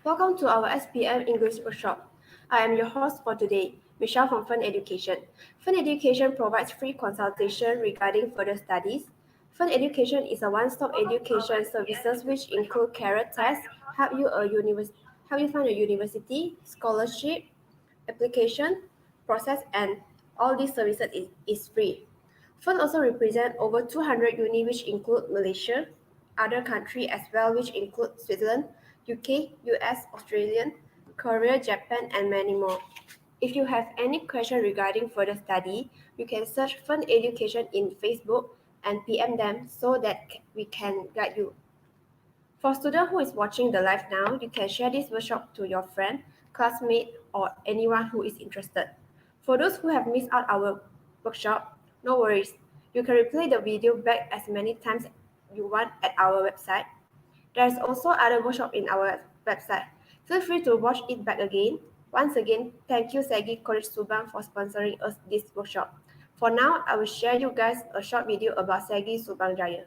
Welcome to our Spm English Workshop. I am your host for today, Michelle from Fun Education. Fun Education provides free consultation regarding further studies. Fun Education is a one-stop education services which include career tests, help you find a university, scholarship, application, process, and all these services is free. Fund also represent over 200 uni which include Malaysia, other countries as well which include Switzerland, UK, US, Australia, Korea, Japan, and many more. If you have any question regarding further study, you can search Fund Education in Facebook and PM them so that we can guide you. For student who is watching the live now, you can share this workshop to your friend, classmate, or anyone who is interested. For those who have missed out our workshop, no worries. You can replay the video back as many times you want at our website. There's also other workshop in our website. Feel free to watch it back again. Once again, thank you Segi College Subang for sponsoring us this workshop. For now, I will share you guys a short video about Segi Subang Jaya.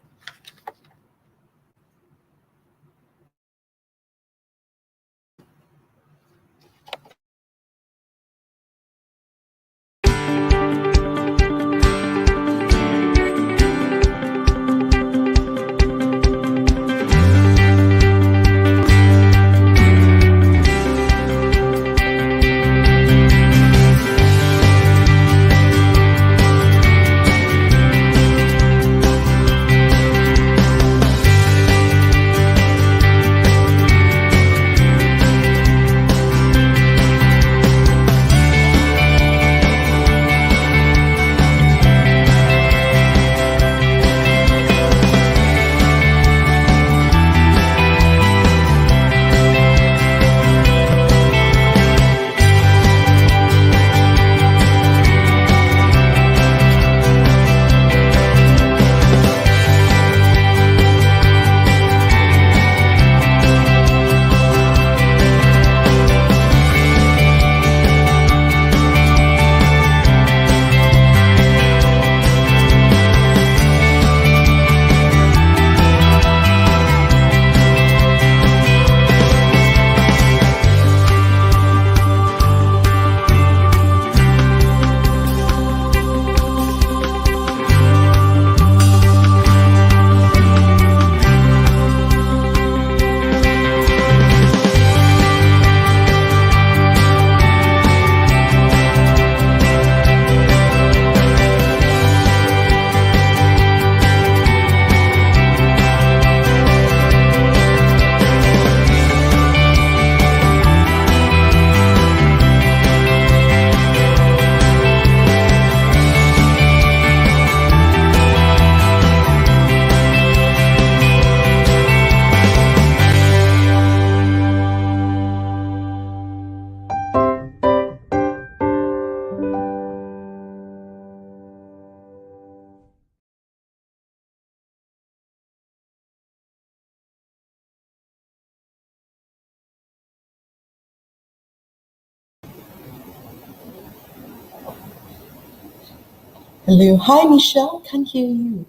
Hello. Hi, Michelle. Can't hear you.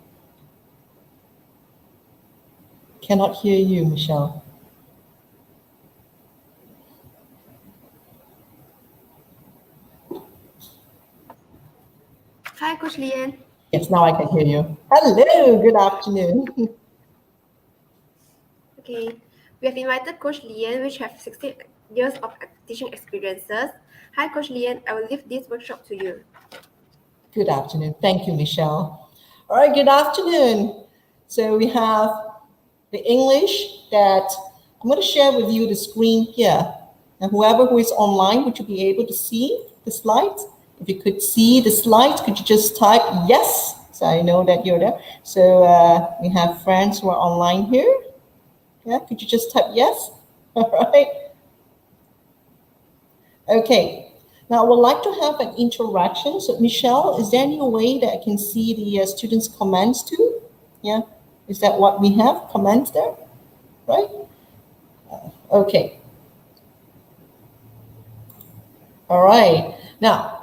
Cannot hear you, Michelle. Hi, Coach Lian. Yes, now I can hear you. Hello. Good afternoon. Okay, we have invited Coach Lian, which have 16 years of teaching experiences. Hi, Coach Lian. I will leave this workshop to you. Good afternoon. Thank you, Michelle. All right, good afternoon. So we have the English that I'm going to share with you the screen here. And whoever who is online, would you be able to see the slides? If you could see the slides, could you just type yes? So I know that you're there. So we have friends who are online here. Yeah, could you just type yes? All right. Okay. Now, I would like to have an interaction. So, Michelle, is there any way that I can see the students' comments too? Yeah, is that what we have? Comments there, right? Okay. All right. Now,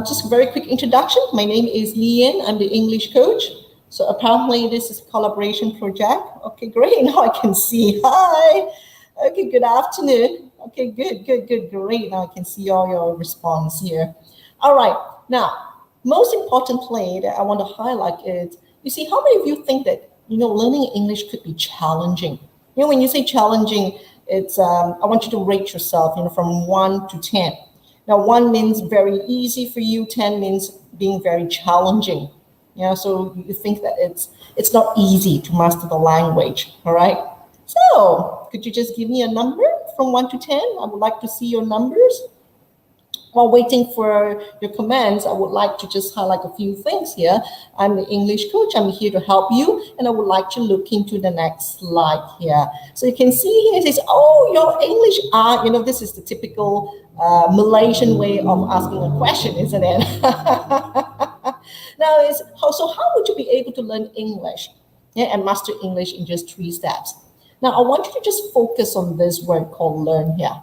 just a very quick introduction. My name is Lian. I'm the English coach. So apparently this is a collaboration project. Okay, great. Now I can see. Hi. Okay, good afternoon. Okay, good, great. Now I can see all your response here. All right, now, most importantly that I want to highlight is, you see, how many of you think that, learning English could be challenging? When you say challenging, it's, I want you to rate yourself, from 1 to 10. Now, 1 means very easy for you, 10 means being very challenging. So you think that it's not easy to master the language, all right? So, could you just give me a number from 1 to 10? I would like to see your numbers. While waiting for your comments, I would like to just highlight a few things here. I'm the English coach. I'm here to help you, and I would like to look into the next slide here. So you can see here, it says, oh, your English, this is the typical Malaysian way of asking a question, isn't it? Now, how would you be able to learn English and master English in just 3 steps? Now, I want you to just focus on this word called learn here.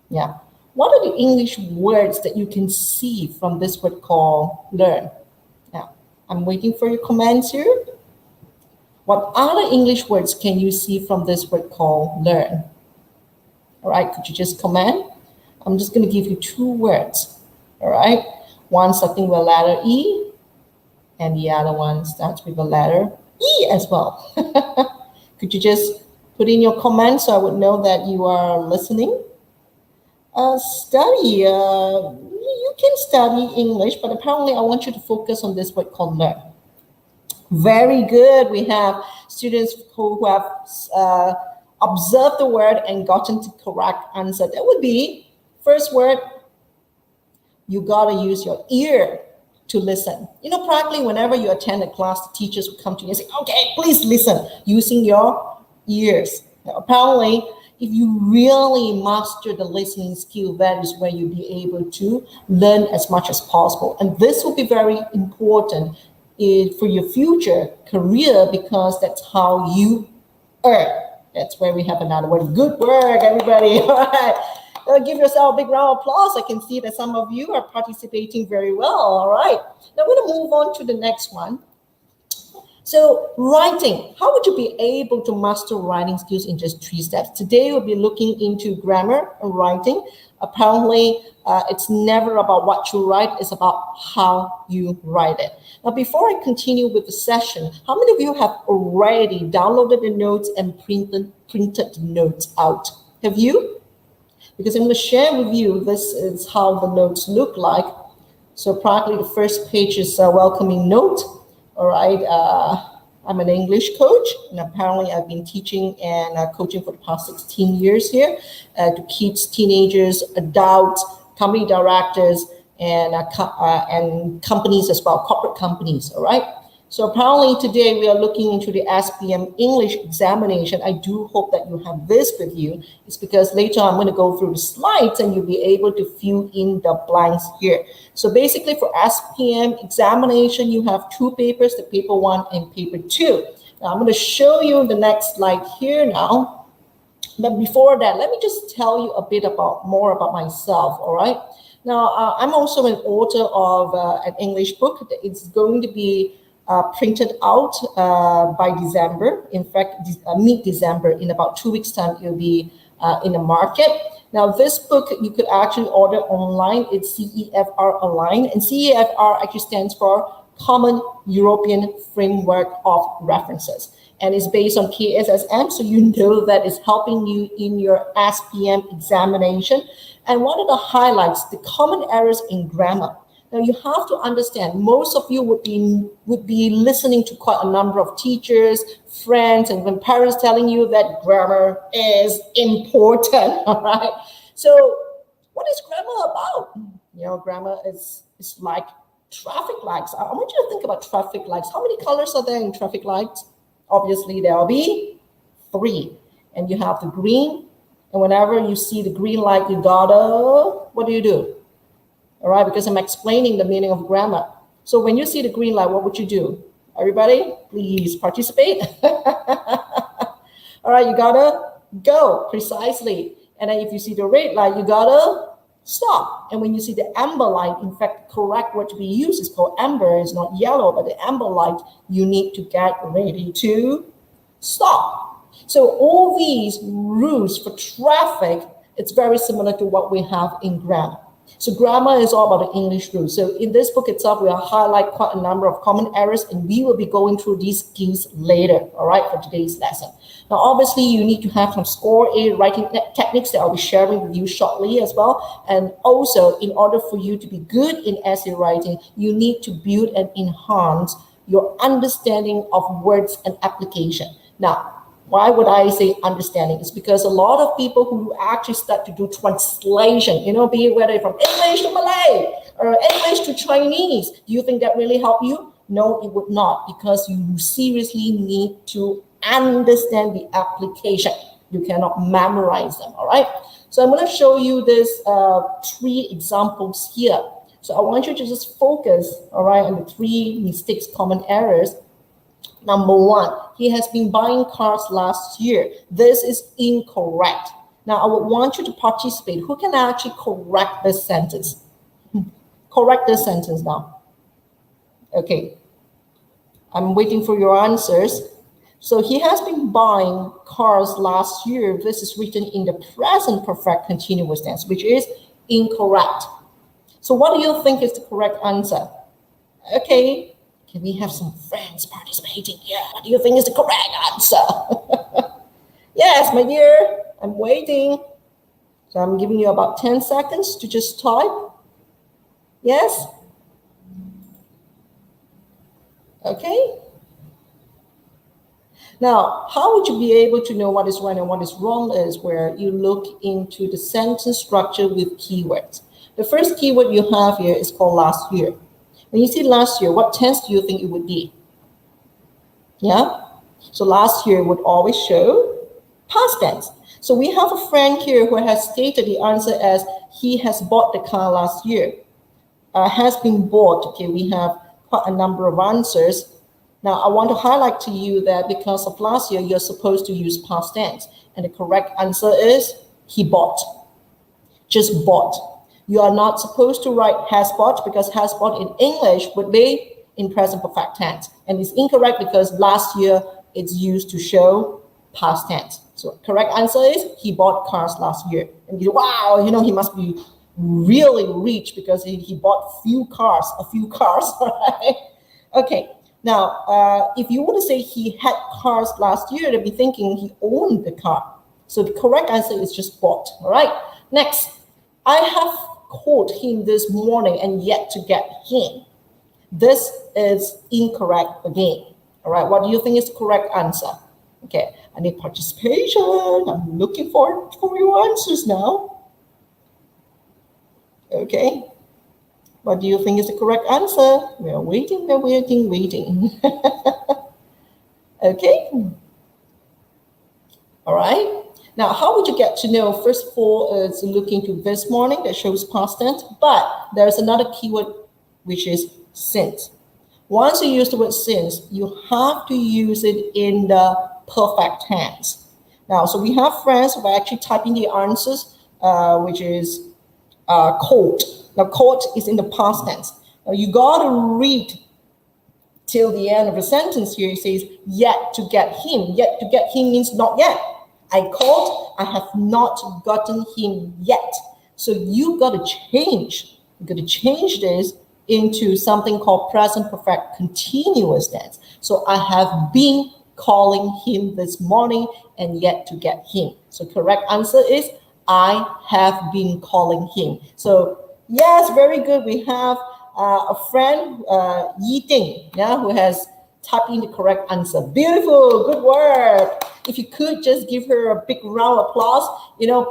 Yeah. What are the English words that you can see from this word called learn? Now, I'm waiting for your comments here. What other English words can you see from this word called learn? All right, could you just comment? I'm just going to give you 2 words. All right, one starting with a letter E, and the other one starts with a letter E as well. Could you just put in your comments so I would know that you are listening? Study. You can study English, but apparently I want you to focus on this word called learn. Very good. We have students who have observed the word and gotten the correct answer. That would be, first word, you got to use your ear to listen. Practically whenever you attend a class, the teachers will come to you and say, okay, please listen, using your ears. Now, apparently, if you really master the listening skill, that is where you'll be able to learn as much as possible. And this will be very important for your future career, because that's how you earn. That's where we have another word. Good work, everybody. All right. Give yourself a big round of applause. I can see that some of you are participating very well. All right. Now we're going to move on to the next one. So writing, how would you be able to master writing skills in just 3 steps? Today we'll be looking into grammar and writing. Apparently, it's never about what you write, it's about how you write it. Now, before I continue with the session, how many of you have already downloaded the notes and printed the notes out? Have you? Because I'm going to share with you, this is how the notes look like. So practically the first page is a welcoming note. All right, I'm an English coach, and apparently I've been teaching and coaching for the past 16 years here to kids, teenagers, adults, company directors, and companies as well, corporate companies, all right? So apparently today we are looking into the SPM English examination. I do hope that you have this with you. It's because later I'm going to go through the slides and you'll be able to fill in the blanks here. So basically for SPM examination, you have 2 papers, the paper 1 and paper 2. Now I'm going to show you the next slide here now. But before that, let me just tell you a bit more about myself, all right? Now, I'm also an author of an English book. It's going to be printed out by December. In fact, mid-December, in about 2 weeks' time, it'll be in the market. Now, this book you could actually order online. It's CEFR Online, and CEFR actually stands for Common European Framework of References, and it's based on KSSM, so you know that it's helping you in your SPM examination. And one of the highlights, the common errors in grammar. Now you have to understand, most of you would be listening to quite a number of teachers, friends, and even parents telling you that grammar is important, all right? So what is grammar about? Grammar is like traffic lights. I want you to think about traffic lights. How many colors are there in traffic lights? Obviously, there'll be 3. And you have the green, and whenever you see the green light, you gotta, what do? All right, because I'm explaining the meaning of grammar. So when you see the green light, what would you do? Everybody, please participate. All right, you gotta go, precisely. And then if you see the red light, you gotta stop. And when you see the amber light, in fact, the correct word to be used is called amber. It's not yellow, but the amber light, you need to get ready to stop. So all these rules for traffic, it's very similar to what we have in grammar. So grammar is all about the English rules. So in this book itself, we'll highlight quite a number of common errors, and we will be going through these skills later, all right, for today's lesson. Now, obviously, you need to have some score A writing techniques that I'll be sharing with you shortly as well. And also, in order for you to be good in essay writing, you need to build and enhance your understanding of words and application. Now, why would I say understanding? It's because a lot of people who actually start to do translation, be it whether from English to Malay or English to Chinese, do you think that really help you? No, it would not, because you seriously need to understand the application. You cannot memorize them, all right? So I'm going to show you this 3 examples here. So I want you to just focus, all right, on the 3 mistakes, common errors. Number 1, he has been buying cars last year. This is incorrect. Now, I would want you to participate. Who can actually correct this sentence? Correct this sentence now. Okay. I'm waiting for your answers. So he has been buying cars last year. This is written in the present perfect continuous tense, which is incorrect. So what do you think is the correct answer? Okay. Can we have some friends participating here? What do you think is the correct answer? Yes, my dear, I'm waiting. So I'm giving you about 10 seconds to just type. Yes? Okay. Now, how would you be able to know what is right and what is wrong is where you look into the sentence structure with keywords. The first keyword you have here is called last year. When you see last year, what tense do you think it would be? Yeah? So last year would always show past tense. So we have a friend here who has stated the answer as he has bought the car last year. Has been bought. Okay, we have quite a number of answers. Now, I want to highlight to you that because of last year, you're supposed to use past tense. And the correct answer is he bought. Just bought. You are not supposed to write has bought, because has bought in English would be in present perfect tense. And it's incorrect because last year it's used to show past tense. So correct answer is he bought cars last year. And you, wow, he must be really rich because he bought a few cars, right? Okay. Now, if you were to say he had cars last year, they'd be thinking he owned the car. So the correct answer is just bought, all right? Next, I have called him this morning and yet to get him. This is incorrect again. All right, what do you think is the correct answer? Okay, I need participation. I'm looking for your answers now. Okay, what do you think is the correct answer? We are waiting. Okay, all right. Now, how would you get to know? First of all, it's looking to this morning that shows past tense, but there's another keyword which is since. Once you use the word since, you have to use it in the perfect tense. Now, so we have friends who are actually typing the answers, which is called. Now, called is in the past tense. Now, you got to read till the end of the sentence here. It says, yet to get him. Yet to get him means not yet. I called, I have not gotten him yet. So you got to change. You got to change this into something called present perfect continuous tense. So I have been calling him this morning and yet to get him. So correct answer is I have been calling him. So yes, very good. We have a friend, Yi Ting, yeah, who has typed in the correct answer. Beautiful, good work. If you could just give her a big round of applause.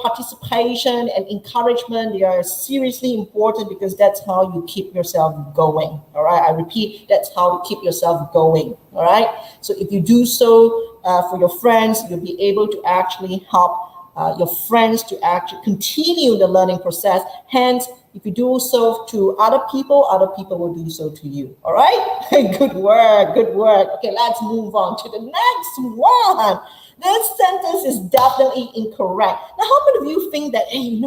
Participation and encouragement, they are seriously important because that's how you keep yourself going. All right, I repeat, that's how you keep yourself going. All right, so if you do so for your friends, you'll be able to actually help your friends to actually continue the learning process. Hence, if you do so to other people will do so to you. All right? Good work, good work. Okay, let's move on to the next one. This sentence is definitely incorrect. Now, how many of you think that, hey,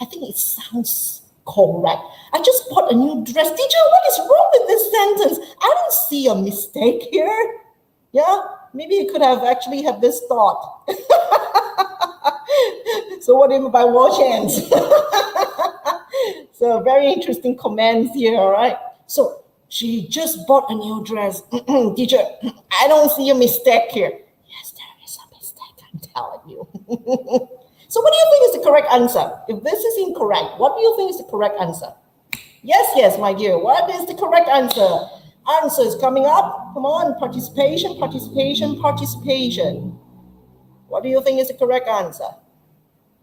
I think it sounds correct. I just bought a new dress. Teacher, what is wrong with this sentence? I don't see a mistake here. Yeah, maybe you could have actually had this thought. So what do you mean by war chance? So very interesting comments here, all right? So she just bought a new dress. Teacher, I don't see a mistake here. Yes, there is a mistake, I'm telling you. So what do you think is the correct answer? If this is incorrect, what do you think is the correct answer? Yes, yes, my dear. What is the correct answer? Answers coming up. Come on, participation, participation, participation. What do you think is the correct answer?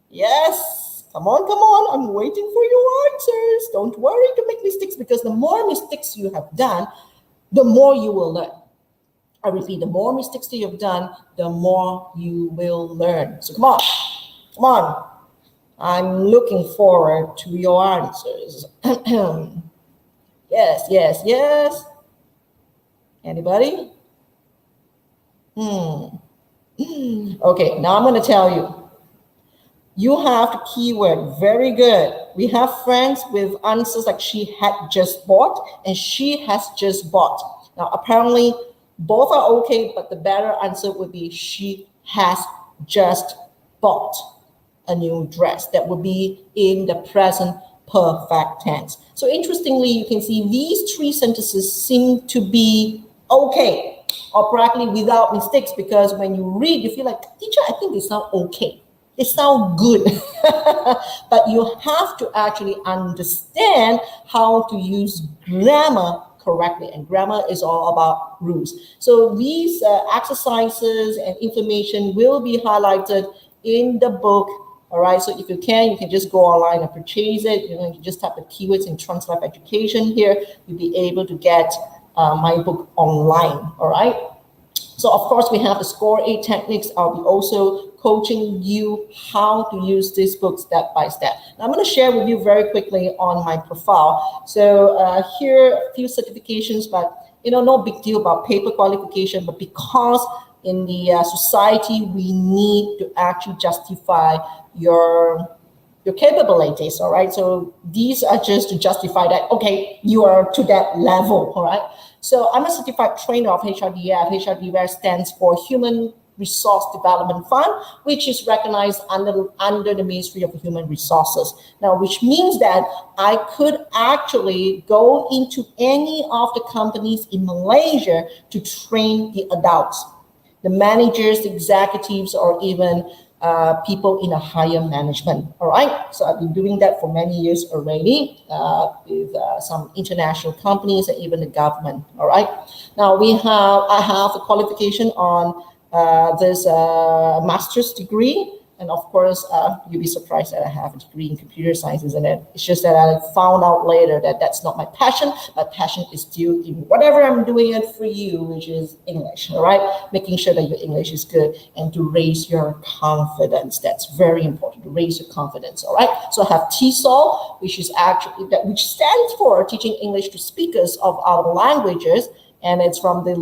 Yes. Come on, come on. I'm waiting for your answers. Don't worry to make mistakes, because the more mistakes you have done, the more you will learn. I repeat, the more mistakes that you've done, the more you will learn. So come on, come on. I'm looking forward to your answers. Yes, yes, yes. Anybody? Okay, now I'm going to tell you. You have the keyword, very good. We have friends with answers like she had just bought and she has just bought. Now, apparently, both are okay, but the better answer would be she has just bought a new dress. That would be in the present perfect tense. So interestingly, you can see these three sentences seem to be okay or practically without mistakes, because when you read, you feel like, teacher, I think they sound okay. They sound good. But you have to actually understand how to use grammar correctly, and grammar is all about rules. So these exercises and information will be highlighted in the book. All right, so if you can just go online and purchase it. You just type the keywords in Trans-Life Education here. You'll be able to get my book online. All right. So of course we have the Score 8 techniques. I'll be also coaching you how to use this book step by step. Now I'm going to share with you very quickly on my profile. So here a few certifications, but no big deal about paper qualification, but because in the society we need to actually justify your capabilities, all right? So these are just to justify that, okay, you are to that level, all right? So I'm a certified trainer of HRDF. HRDF stands for Human Resource Development Fund, which is recognized under the Ministry of Human Resources. Now, which means that I could actually go into any of the companies in Malaysia to train the adults, the managers, the executives, or even people in a higher management. All right. So I've been doing that for many years already with some international companies and even the government. All right. Now I have a qualification on this master's degree. And of course, you'll be surprised that I have a degree in computer science, isn't it? It's just that I found out later that that's not my passion. My passion is still in whatever I'm doing it for you, which is English, all right? Making sure that your English is good and to raise your confidence. That's very important, to raise your confidence, all right? So I have TESOL, which stands for Teaching English to Speakers of Other Languages, and it's from the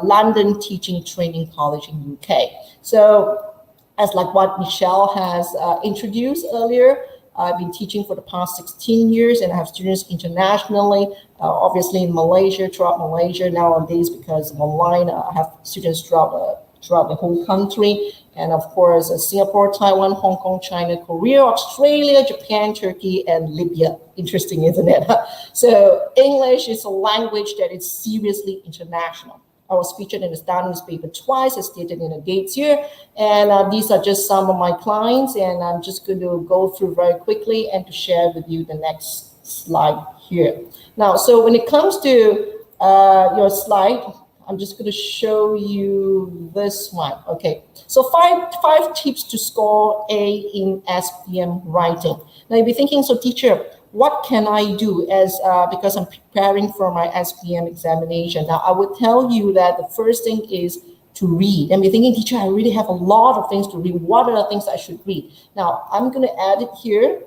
London Teaching Training College in UK. So as like what Michelle has introduced earlier, I've been teaching for the past 16 years, and I have students internationally, obviously in Malaysia, throughout Malaysia nowadays, because of online, I have students throughout the whole country, and of course, Singapore, Taiwan, Hong Kong, China, Korea, Australia, Japan, Turkey, and Libya. Interesting, isn't it? So English is a language that is seriously international. I was featured in the Star newspaper twice, as stated in the dates here. And these are just some of my clients, and I'm just going to go through very quickly and to share with you the next slide here. Now, so when it comes to your slide, I'm just going to show you this one. Okay, so five tips to score A in SPM writing. Now you'll be thinking, so teacher, what can I do because I'm preparing for my SPM examination? Now, I would tell you that the first thing is to read. And you're thinking, teacher, I really have a lot of things to read. What are the things I should read? Now, I'm going to add it here.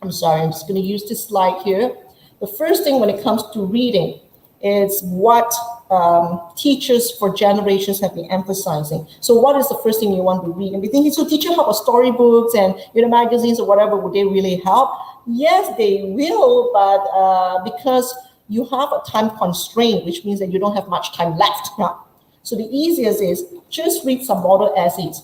I'm sorry, I'm just going to use this slide here. The first thing when it comes to reading is what teachers for generations have been emphasizing. So what is the first thing you want to read? And be thinking, so teacher, how about storybooks and magazines or whatever, would they really help? Yes, they will, but because you have a time constraint, which means that you don't have much time left now. So the easiest is just read some model essays.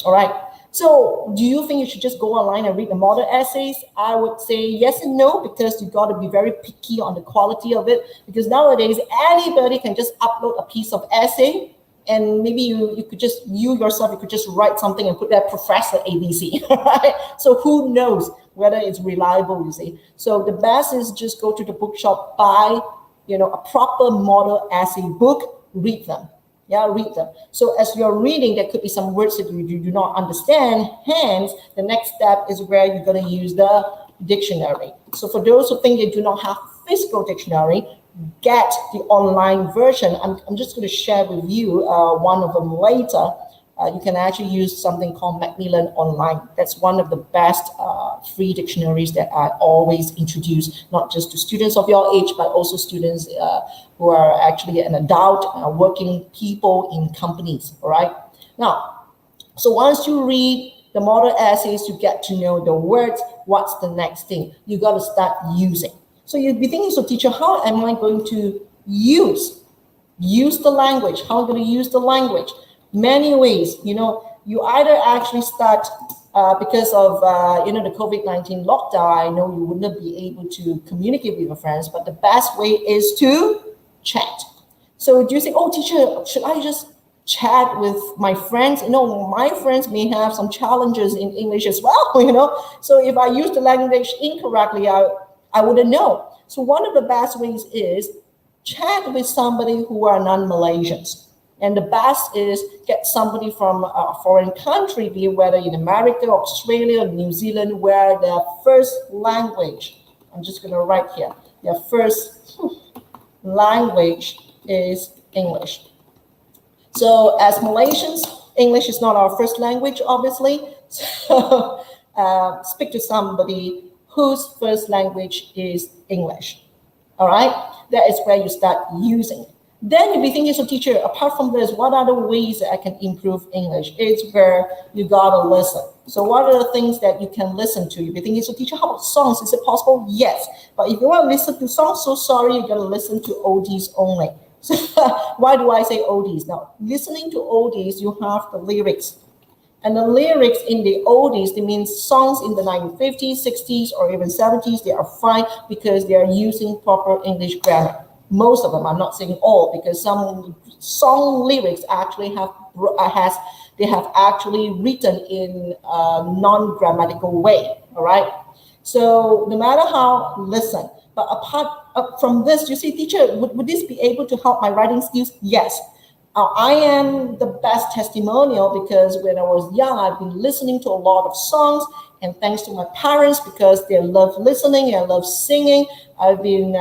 All right. So do you think you should just go online and read the model essays? I would say yes and no, because you got to be very picky on the quality of it, because nowadays anybody can just upload a piece of essay, and maybe you could just, you yourself, you could just write something and put that Professor ABC, right? So who knows whether it's reliable, you see. So the best is just go to the bookshop, buy, a proper model essay book, read them. Yeah, read them. So as you're reading, there could be some words that you do not understand. Hence, the next step is where you're going to use the dictionary. So for those who think they do not have physical dictionary, get the online version. I'm just going to share with you one of them later. You can actually use something called Macmillan Online. That's one of the best free dictionaries that I always introduce, not just to students of your age, but also students who are actually an adult, working people in companies, all right? Now, so once you read the model essays, you get to know the words. What's the next thing? You got to start using. So you'd be thinking, so teacher, how am I going to use the language? How am I going to use the language? Many ways. You either actually start because of the COVID-19 lockdown. I know you wouldn't be able to communicate with your friends, but the best way is to chat. So do you say, oh teacher, should I just chat with my friends? My friends may have some challenges in English as well, So if I use the language incorrectly, I wouldn't know. So one of the best ways is chat with somebody who are non-Malaysians. And the best is get somebody from a foreign country, be it whether in America, Australia, or New Zealand, where their first language, I'm just going to write here, their first language is English. So as Malaysians, English is not our first language, obviously. So speak to somebody whose first language is English. All right, that is where you start using it. Then you'll be thinking, so teacher, apart from this, what are the ways that I can improve English? It's where you gotta listen. So what are the things that you can listen to? You'll be thinking, so teacher, how about songs? Is it possible? Yes. But if you want to listen to songs, so sorry, you're gonna listen to oldies only. So why do I say oldies? Now, listening to oldies, you have the lyrics. And the lyrics in the oldies, they mean songs in the 1950s, 60s, or even 70s, they are fine because they are using proper English grammar. Most of them, I'm not saying all, because some song lyrics actually have actually written in a non-grammatical way, all right? So no matter how, listen. But apart from this, you see, teacher, would this be able to help my writing skills? Yes. I am the best testimonial because when I was young, I've been listening to a lot of songs, and thanks to my parents, because they love listening and love singing, I've been,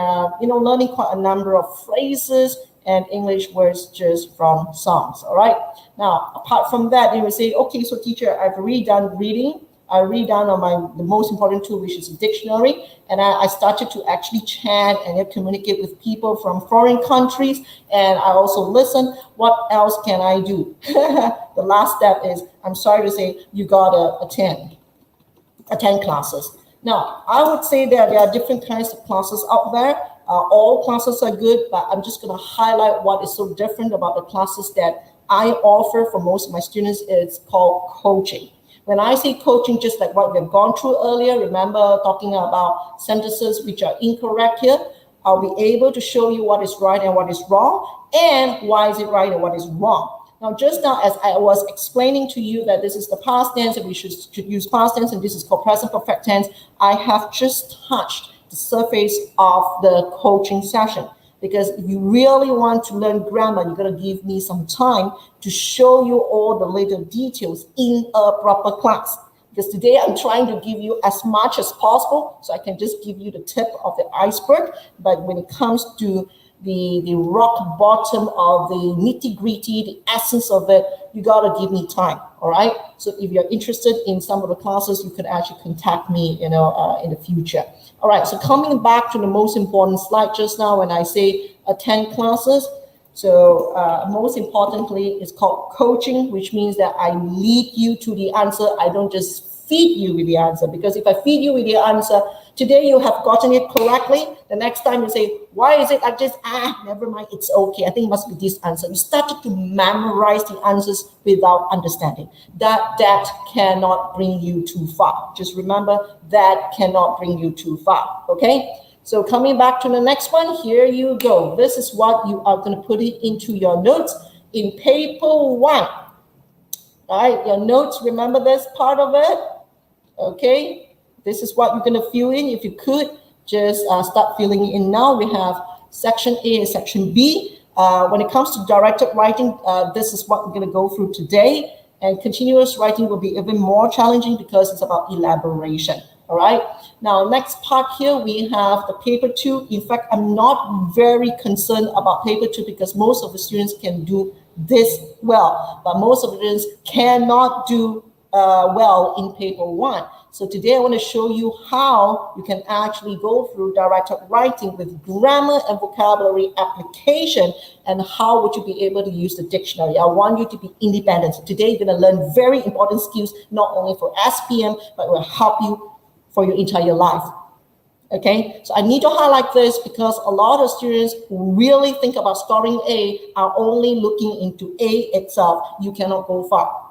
learning quite a number of phrases and English words just from songs. All right. Now, apart from that, you will say, okay, so teacher, I've redone reading. I redone on the most important tool, which is a dictionary, and I started to actually chat and communicate with people from foreign countries, and I also listen. What else can I do? The last step is, I'm sorry to say, you gotta attend classes. Now, I would say that there are different kinds of classes out there. All classes are good, but I'm just gonna highlight what is so different about the classes that I offer for most of my students. It's called coaching. When I say coaching, just like what we've gone through earlier, remember talking about sentences which are incorrect here, I'll be able to show you what is right and what is wrong, and why is it right and what is wrong. Now, just now, as I was explaining to you that this is the past tense and we should use past tense, and this is called present perfect tense, I have just touched the surface of the coaching session. Because if you really want to learn grammar, you're going to give me some time to show you all the little details in a proper class. Because today I'm trying to give you as much as possible, so I can just give you the tip of the iceberg. But when it comes to the rock bottom of the nitty-gritty, the essence of it, you got to give me time, all right? So if you're interested in some of the classes, you could actually contact me, in the future. All right, so coming back to the most important slide just now, when I say attend classes, so most importantly, it's called coaching, which means that I lead you to the answer. I don't just feed you with the answer, because if I feed you with the answer, Today you have gotten it correctly. The next time you say, why is it like this? Never mind, it's okay. I think it must be this answer. You started to memorize the answers without understanding. That cannot bring you too far. Just remember, that cannot bring you too far, okay? So coming back to the next one, here you go. This is what you are going to put it into your notes in paper 1. All right, your notes, remember this part of it? Okay, this is what you're going to fill in. If you could, just start filling in now. We have section A and section B. When it comes to directed writing, this is what we're going to go through today. And continuous writing will be even more challenging because it's about elaboration. All right. Now, next part here, we have the paper 2. In fact, I'm not very concerned about paper 2 because most of the students can do this well, but most of the students cannot do well in paper 1. So today I want to show you how you can actually go through directed writing with grammar and vocabulary application, and how would you be able to use the dictionary. I want you to be independent. So today you're going to learn very important skills, not only for SPM, but will help you for your entire life. Okay, so I need to highlight this because a lot of students who really think about scoring A are only looking into A itself. You cannot go far.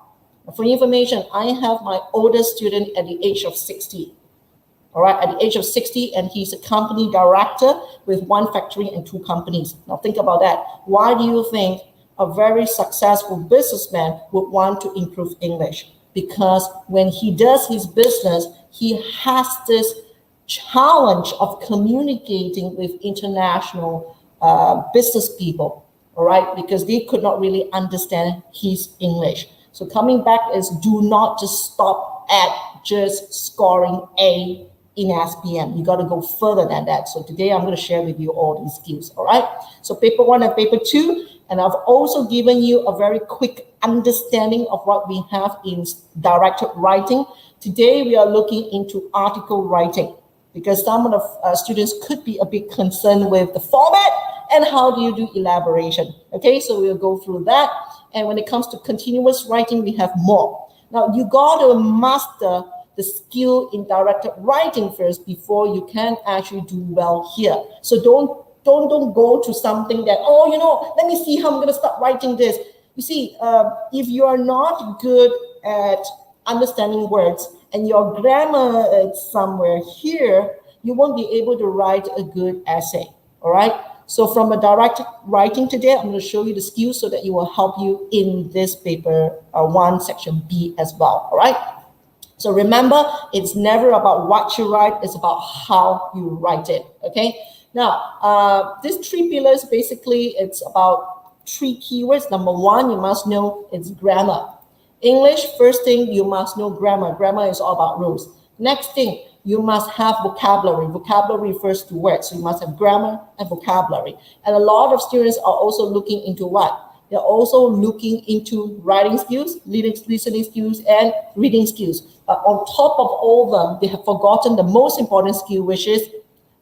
For information, I have my oldest student at the age of 60. All right, at the age of 60, and he's a company director with 1 factory and 2 companies. Now think about that. Why do you think a very successful businessman would want to improve English? Because when he does his business, he has this challenge of communicating with international business people, all right, because they could not really understand his English. So coming back is, do not just stop at just scoring A in SPM. You got to go further than that. So today I'm going to share with you all these skills, all right? So paper 1 and paper 2, and I've also given you a very quick understanding of what we have in directed writing. Today we are looking into article writing, because some of the students could be a bit concerned with the format and how do you do elaboration. Okay, so we'll go through that. And when it comes to continuous writing, we have more. Now, you got to master the skill in directed writing first before you can actually do well here. So don't go to something that, oh, you know, let me see how I'm going to start writing this. You see, if you are not good at understanding words and your grammar is somewhere here, you won't be able to write a good essay. All right. So from a directed writing today, I'm going to show you the skills so that it will help you in this paper 1 section B as well. All right. So remember, it's never about what you write, it's about how you write it. Okay. Now, these 3 pillars, basically, it's about 3 keywords. Number 1, you must know it's grammar. English, first thing, you must know grammar. Grammar is all about rules. Next thing, you must have vocabulary. Vocabulary refers to words. So you must have grammar and vocabulary. And a lot of students are also looking into what? They're also looking into writing skills, listening skills, and reading skills. But on top of all of them, they have forgotten the most important skill, which is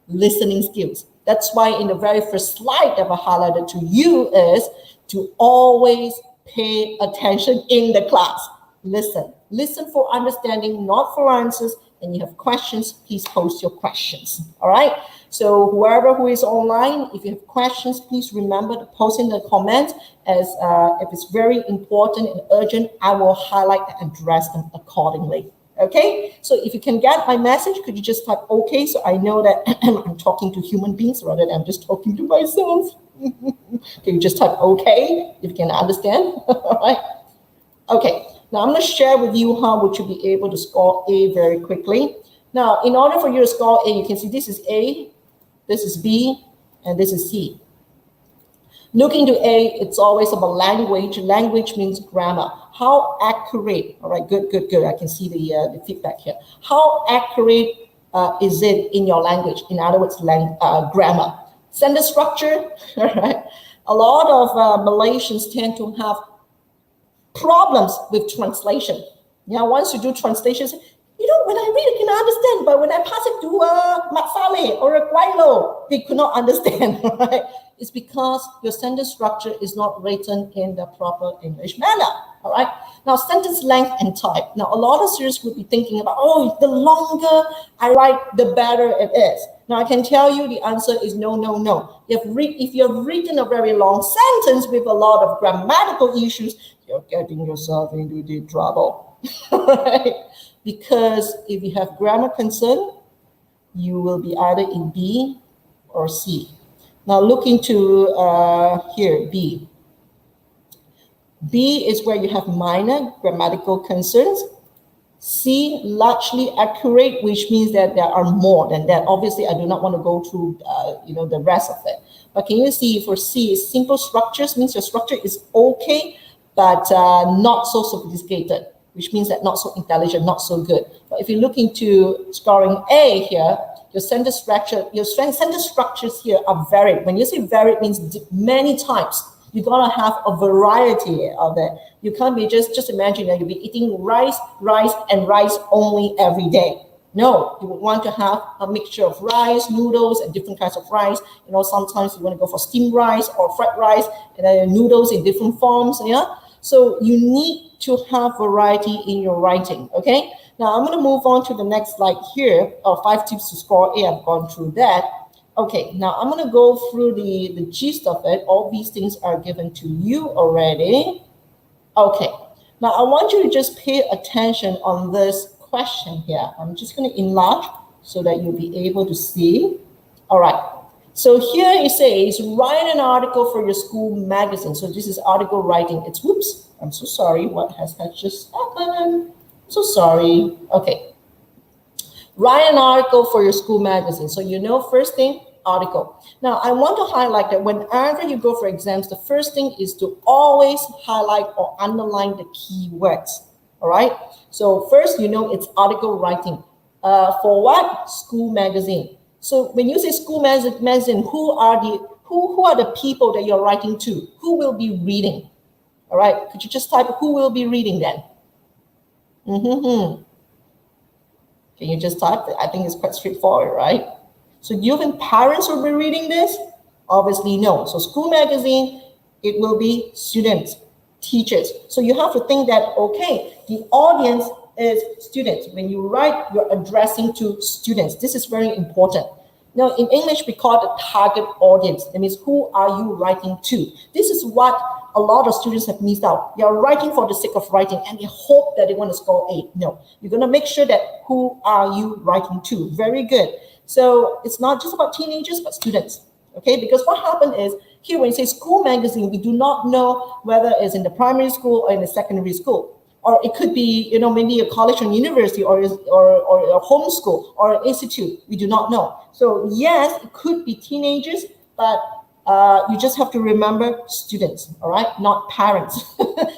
listening skills. That's why in the very first slide that I highlighted to you is to always pay attention in the class. Listen for understanding, not for answers. And you have questions, please post your questions. All right. So whoever who is online, if you have questions, please remember to post in the comments, as if it's very important and urgent, I will highlight and address them accordingly. Okay. So if you can get my message, could you just type okay, so I know that I'm talking to human beings rather than I'm just talking to myself. Can you just type okay if you can understand? All right. Okay. Now, I'm going to share with you how would you be able to score A very quickly. Now, in order for you to score A, you can see this is A, this is B, and this is C. Looking to A, it's always about language. Language means grammar. How accurate, all right, good. I can see the feedback here. How accurate is it in your language? In other words, grammar. Sentence structure, all right. A lot of Malaysians tend to have problems with translation. Yeah, once you do translations, you know, when I read it, I can understand, but when I pass it to Mat Saleh or a Guaylo, they could not understand, right? It's because your sentence structure is not written in the proper English manner. All right. Now, sentence length and type. Now, a lot of students would be thinking about, oh, the longer I write, the better it is. Now, I can tell you the answer is no, no, no. If you've written a very long sentence with a lot of grammatical issues, you're getting yourself into deep trouble. Right? Because if you have grammar concern, you will be either in B or C. Now, look into here, B. B is where you have minor grammatical concerns. C, largely accurate, which means that there are more than that. Obviously, I do not want to go through the rest of it. But can you see for C, simple structures means your structure is okay, but not so sophisticated, which means that not so intelligent, not so good. But if you look into scoring A here, your sentence structures here are varied. When you say varied, means many types. You gotta have a variety of it. You can't be just imagine that you'll be eating rice only every day. No, you would want to have a mixture of rice, noodles, and different kinds of rice. Sometimes you want to go for steamed rice or fried rice, and then noodles in different forms. Yeah. So you need to have variety in your writing. Okay. Now I'm going to move on to the next slide here. 5 tips to score A. I've gone through that. Okay, now I'm going to go through the gist of it. All these things are given to you already. Okay, now I want you to just pay attention on this question here. I'm just going to enlarge so that you'll be able to see. All right, so here it says, write an article for your school magazine. So this is article writing. It's, whoops, I'm so sorry. What has just happened? I'm so sorry. Okay. Write an article for your school magazine. So first thing, article. Now, I want to highlight that whenever you go for exams, the first thing is to always highlight or underline the key words. All right? So first, it's article writing. For what? School magazine. So when you say school magazine, who are the people that you're writing to? Who will be reading? All right? Could you just type who will be reading then? Can you just type it? I think it's quite straightforward, right? So do you think parents will be reading this? Obviously, no. So school magazine, it will be students, teachers. So you have to think that, okay, the audience is students. When you write, you're addressing to students. This is very important. Now, in English, we call it the target audience. That means who are you writing to? This is what a lot of students have missed out. They are writing for the sake of writing and they hope that they want to score A. No, you're going to make sure that who are you writing to? Very good. So it's not just about teenagers, but students. Okay, because what happened is here when you say school magazine, we do not know whether it's in the primary school or in the secondary school. Or it could be, maybe a college or university or a home school or an institute. We do not know. So yes, it could be teenagers, but you just have to remember students, all right? Not parents,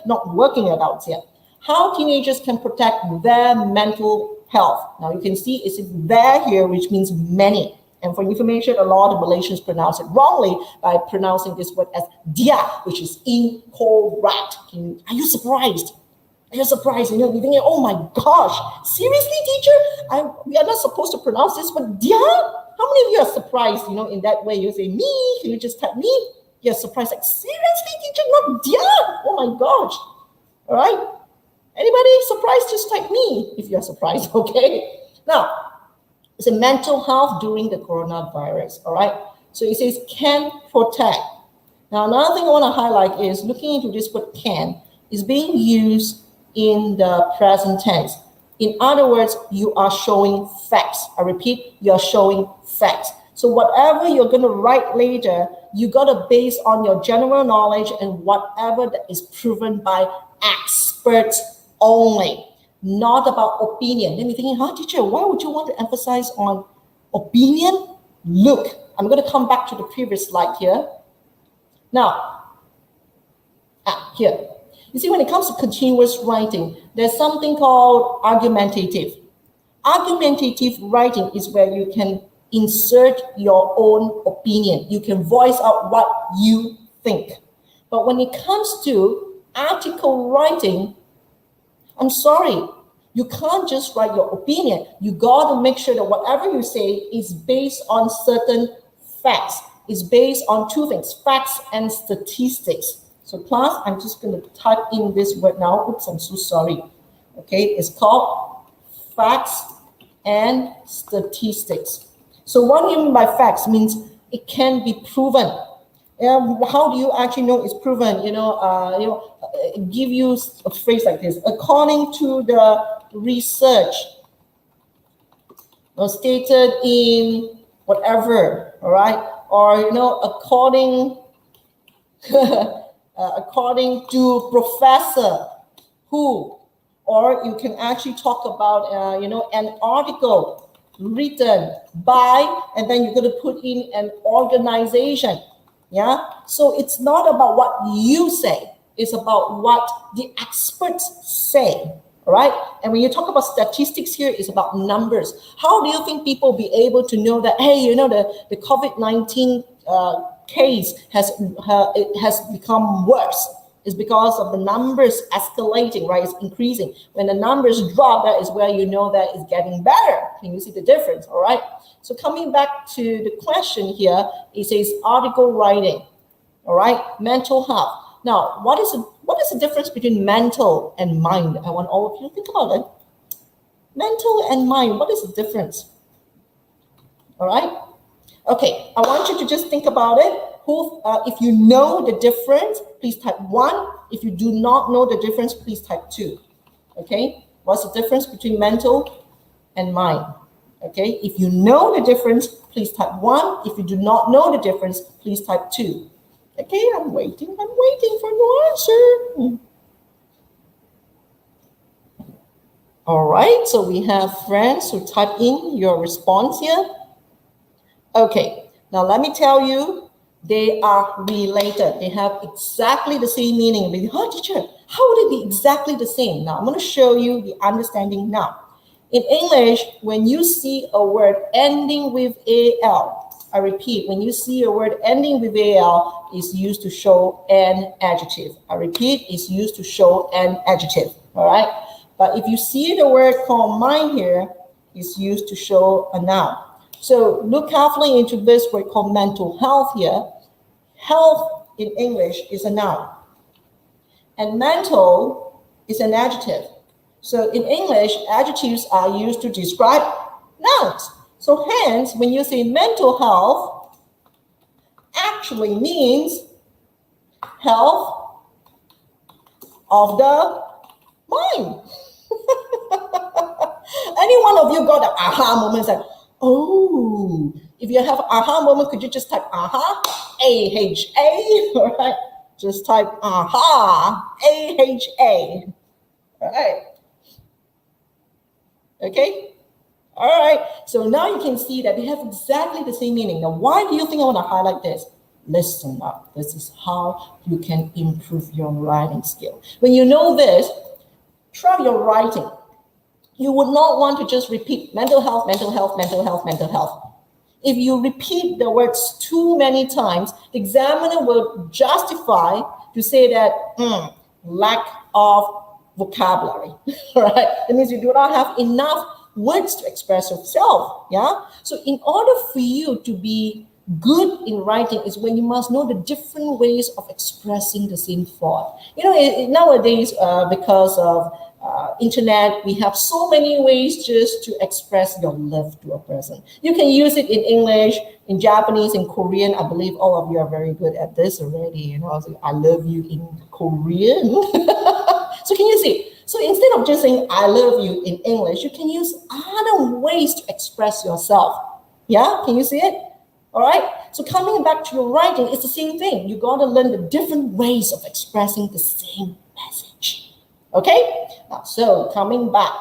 not working adults yet. How teenagers can protect their mental health. Now you can see it's there here, which means many. And for information, a lot of Malaysians pronounce it wrongly by pronouncing this word as dia, which is incorrect. Are you surprised? You're surprised, you're thinking, oh my gosh, seriously, teacher? We are not supposed to pronounce this word dia? How many of you are surprised, in that way? You say, me, can you just type me? You're surprised, like, seriously, teacher, not dia? Oh my gosh. All right? Anybody surprised? Just type me if you're surprised, okay? Now, it's a mental health during the coronavirus, all right? So it says can protect. Now, another thing I want to highlight is looking into this word can is being used in the present tense. In other words, you are showing facts. I repeat, you're showing facts. So whatever you're going to write later, you got to base on your general knowledge and whatever that is proven by experts only, not about opinion. Then you're thinking, teacher, why would you want to emphasize on opinion? Look, I'm going to come back to the previous slide here. Now, here. You see, when it comes to continuous writing, there's something called argumentative. Argumentative writing is where you can insert your own opinion. You can voice out what you think. But when it comes to article writing, I'm sorry, you can't just write your opinion. You got to make sure that whatever you say is based on certain facts. is based on two things, facts and statistics. So class, I'm just going to type in this word now. Oops, I'm so sorry. Okay, it's called facts and statistics. So what do you mean by facts? Means it can be proven. How do you actually know it's proven? Give you a phrase like this. According to the research stated in whatever, all right? Or, according according to professor who, or you can actually talk about, an article written by, and then you're going to put in an organization. Yeah. So it's not about what you say. It's about what the experts say. All right. And when you talk about statistics here, it's about numbers. How do you think people be able to know that, hey, the COVID-19 case has become worse? It's because of the numbers escalating, right? It's increasing. When the numbers drop, that is where you know that it's getting better. Can you see the difference? All right. So coming back to the question here, it says article writing. All right. Mental health. Now, what is the difference between mental and mind? I want all of you to think about it. Mental and mind, what is the difference? All right. Okay, I want you to just think about it. If you know the difference, please type 1. If you do not know the difference, please type 2. Okay, what's the difference between mental and mind? Okay, if you know the difference, please type 1. If you do not know the difference, please type 2. Okay, I'm waiting for your answer. All right, so we have friends who type in your response here. Okay, now let me tell you, they are related. They have exactly the same meaning. Oh, teacher, how would it be exactly the same? Now, I'm going to show you the understanding now. In English, when you see a word ending with AL, I repeat, when you see a word ending with AL, it's used to show an adjective. I repeat, it's used to show an adjective, all right? But if you see the word called mind here, it's used to show a noun. So look carefully into this word called mental health here. Health in English is a noun, and mental is an adjective. So in English, adjectives are used to describe nouns. So hence, when you say mental health, actually means health of the mind. Any one of you got an aha moment, like, oh, if you have an aha moment, could you just type aha, A-H-A, all right? Just type aha, A-H-A, all right? Okay? All right, so now you can see that they have exactly the same meaning. Now, why do you think I want to highlight this? Listen up. This is how you can improve your writing skill. When you know this, try your writing. You would not want to just repeat mental health, mental health, mental health, mental health. If you repeat the words too many times, the examiner will justify to say that lack of vocabulary, right? That means you do not have enough words to express yourself, yeah? So in order for you to be good in writing is when you must know the different ways of expressing the same thought. Nowadays, because of internet, we have so many ways just to express your love to a person. You can use it in English, in Japanese, in Korean. I believe all of you are very good at this already. I love you in Korean. So can you see? So instead of just saying I love you in English, you can use other ways to express yourself. Yeah, can you see it? All right. So coming back to your writing, it's the same thing. You got to learn the different ways of expressing the same message. Okay. Now, so coming back.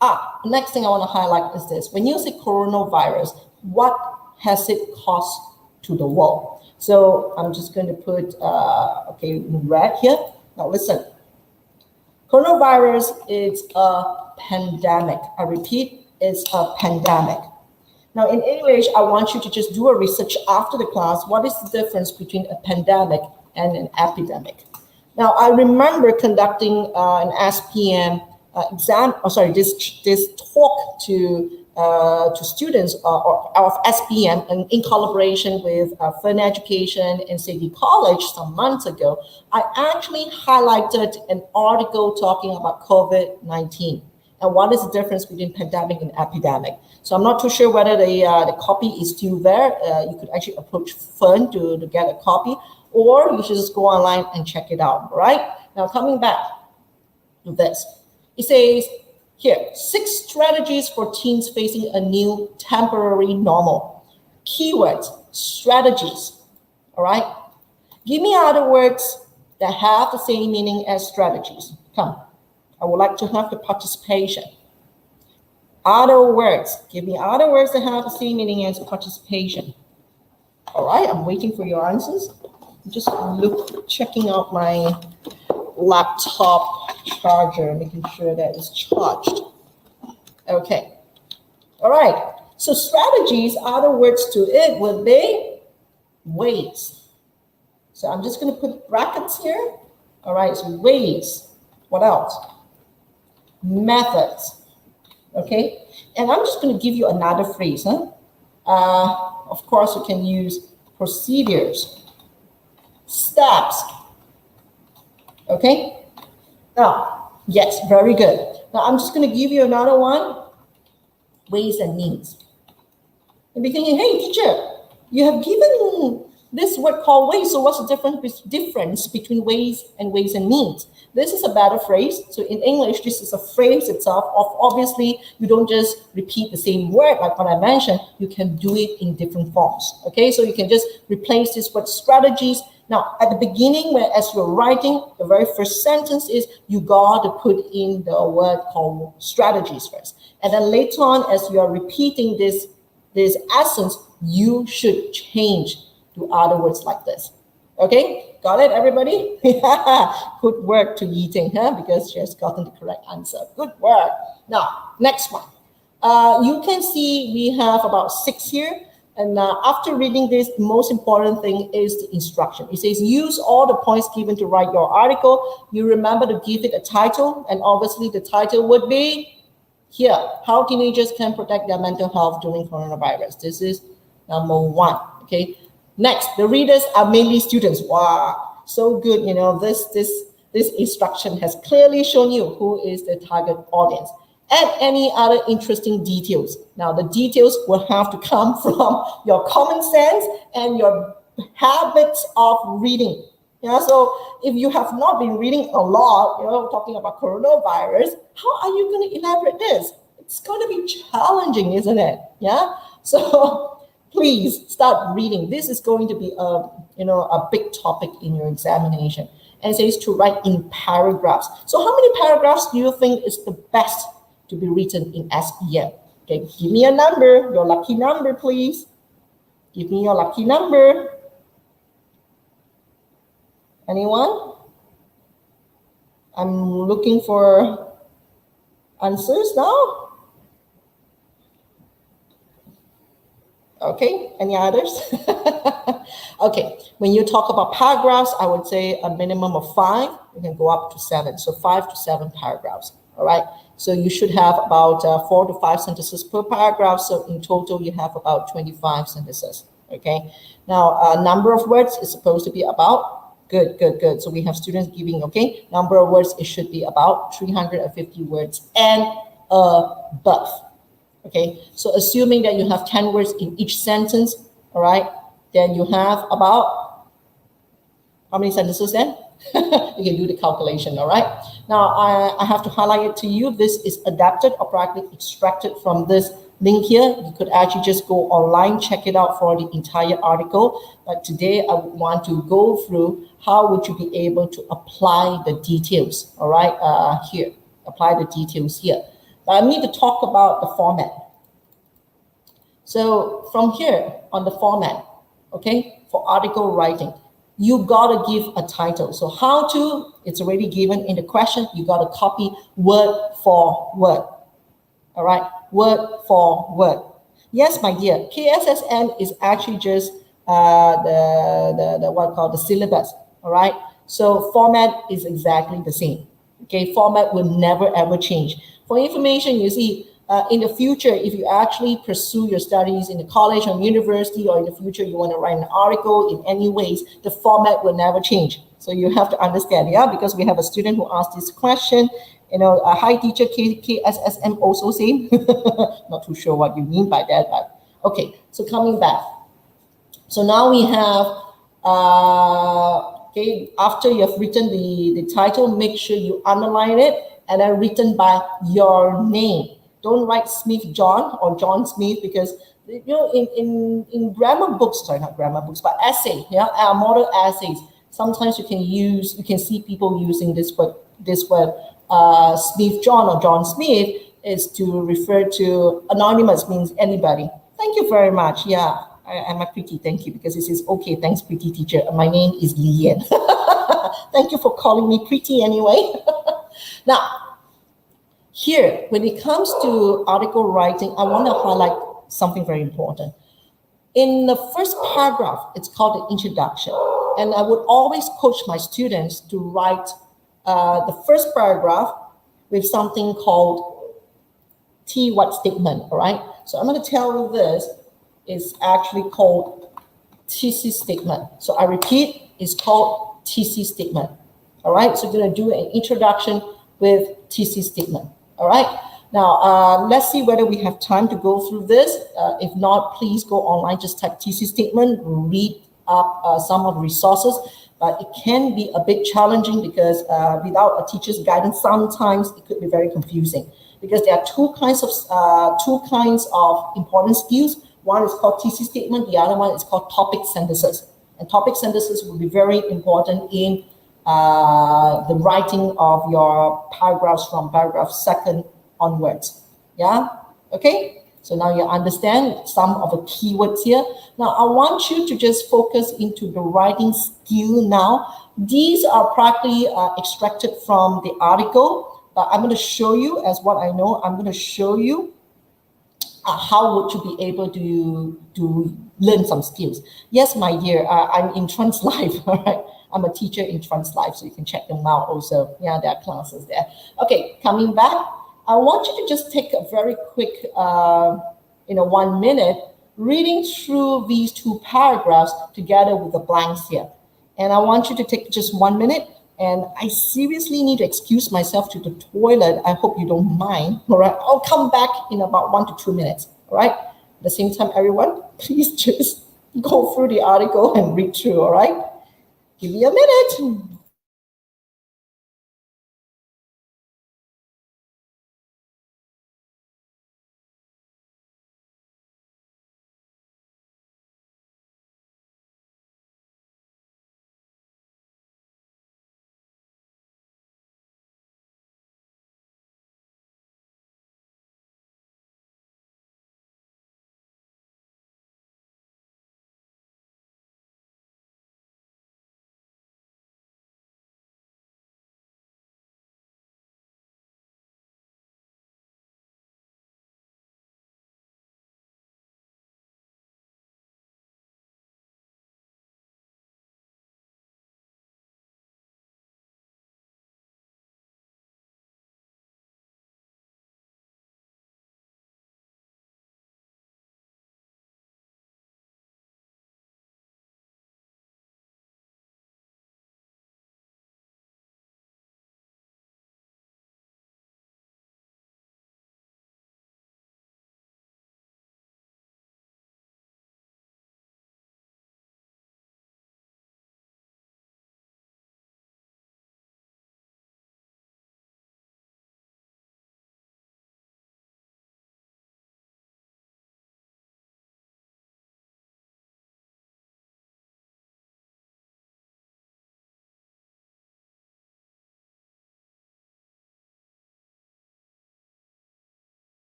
The next thing I want to highlight is this. When you say coronavirus, what has it caused to the world? So I'm just going to put in red here. Now listen. Coronavirus is a pandemic. I repeat, it's a pandemic. Now, in English, I want you to just do a research after the class. What is the difference between a pandemic and an epidemic? Now, I remember conducting an SPM this talk to to students of SPM and in collaboration with Fun Education and City College some months ago, I actually highlighted an article talking about COVID-19 and what is the difference between pandemic and epidemic. So I'm not too sure whether the copy is still there. You could actually approach Fun to get a copy, or you should just go online and check it out, all right? Now coming back to this, it says, here, 6 strategies for teens facing a new temporary normal. Keywords, strategies, all right? Give me other words that have the same meaning as strategies. Come, I would like to have the participation. Other words, give me other words that have the same meaning as participation. All right, I'm waiting for your answers. Just checking out my laptop charger, making sure that it's charged. Okay. All right. So strategies, other words to it would be ways. So I'm just going to put brackets here. All right. So ways. What else? Methods. Okay. And I'm just going to give you another phrase. Of course, you can use procedures, steps. Okay. Now, yes, very good. Now, I'm just going to give you another one, ways and means. You'll be thinking, hey, teacher, you have given this word called ways, so what's the difference between ways and means? This is a better phrase. So in English, this is a phrase itself. Obviously, you don't just repeat the same word like what I mentioned. You can do it in different forms. Okay, so you can just replace this word strategies. Now, at the beginning, as you're writing, the very first sentence is you got to put in the word called strategies first. And then later on, as you are repeating this essence, you should change to other words like this. Okay, got it, everybody? Good work to Yiting, because she has gotten the correct answer. Good work. Now, next one. You can see we have about 6 here. And after reading this, the most important thing is the instruction. It says, use all the points given to write your article. You remember to give it a title. And obviously, the title would be here, how teenagers can protect their mental health during coronavirus. This is number 1, okay? Next, the readers are mainly students. Wow, so good. You know, this instruction has clearly shown you who is the target audience. Add any other interesting details. Now, the details will have to come from your common sense and your habits of reading. Yeah, so if you have not been reading a lot, talking about coronavirus, how are you going to elaborate this? It's going to be challenging, isn't it? Yeah. So please start reading. This is going to be a big topic in your examination. And it says to write in paragraphs. So how many paragraphs do you think is the best to be written in SPM? Okay, give me a number, your lucky number, please. Give me your lucky number. Anyone? I'm looking for answers now. Okay, any others? Okay, when you talk about paragraphs, I would say a minimum of 5. You can go up to 7. So 5 to 7 paragraphs. All right. So you should have about 4 to 5 sentences per paragraph. So in total, you have about 25 sentences. Okay. Now, number of words is supposed to be about. Good. So we have students giving, okay, number of words, it should be about 350 words and above. Okay. So assuming that you have 10 words in each sentence, all right, then you have about, how many sentences then? You can do the calculation, all right? Now, I have to highlight it to you. This is adapted or practically extracted from this link here. You could actually just go online, check it out for the entire article. But today, I want to go through how would you be able to apply the details, all right, here. Apply the details here. But I need to talk about the format. So from here on the format, okay, for article writing, you gotta give a title. So how to, it's already given in the question. You gotta copy word for word. All right, word for word. Yes, my dear, KSSM is actually just the what called the syllabus. All right, so format is exactly the same. Okay, format will never ever change. For information, you see, in the future, if you actually pursue your studies in the college or university, or in the future you want to write an article in any ways, the format will never change. So you have to understand, yeah, because we have a student who asked this question, hi teacher, KSSM also same. Not too sure what you mean by that, but okay, so coming back. So now we have, okay, after you have written the title, make sure you underline it and then written by your name. Don't write Smith John or John Smith, because in grammar books, sorry, not grammar books, but essay, model essays, sometimes you can see people using this word, Smith John or John Smith is to refer to anonymous, means anybody. Thank you very much. Yeah, I'm a pretty, thank you, because this is okay. Thanks, pretty teacher. My name is Lian. Thank you for calling me pretty anyway. Now, here, when it comes to article writing, I want to highlight something very important. In the first paragraph, it's called the introduction. And I would always coach my students to write the first paragraph with something called T-what statement, all right? So I'm going to tell you this is actually called thesis statement. So I repeat, it's called thesis statement, all right? So you're going to do an introduction with thesis statement, all right? Now, let's see whether we have time to go through this. If not, please go online, just type thesis statement, read up some of the resources, but it can be a bit challenging because without a teacher's guidance, sometimes it could be very confusing, because there are two kinds of important skills. One is called thesis statement, the other one is called topic synthesis. And topic synthesis will be very important in the writing of your paragraphs from paragraph 2 onwards. Yeah, okay? So now you understand some of the keywords here. Now I want you to just focus into the writing skill now. These are practically extracted from the article, but I'm going to show you, as what I know, I'm going to show you how would you be able to learn some skills. Yes, my dear, I'm in TransLife, all right? I'm a teacher in TransLife, so you can check them out also. Yeah, there are classes there. Okay, coming back, I want you to just take a very quick, 1 minute, reading through these two paragraphs together with the blanks here. And I want you to take just 1 minute, and I seriously need to excuse myself to the toilet. I hope you don't mind, all right? I'll come back in about 1 to 2 minutes, all right? At the same time, everyone, please just go through the article and read through, all right? Give me a minute.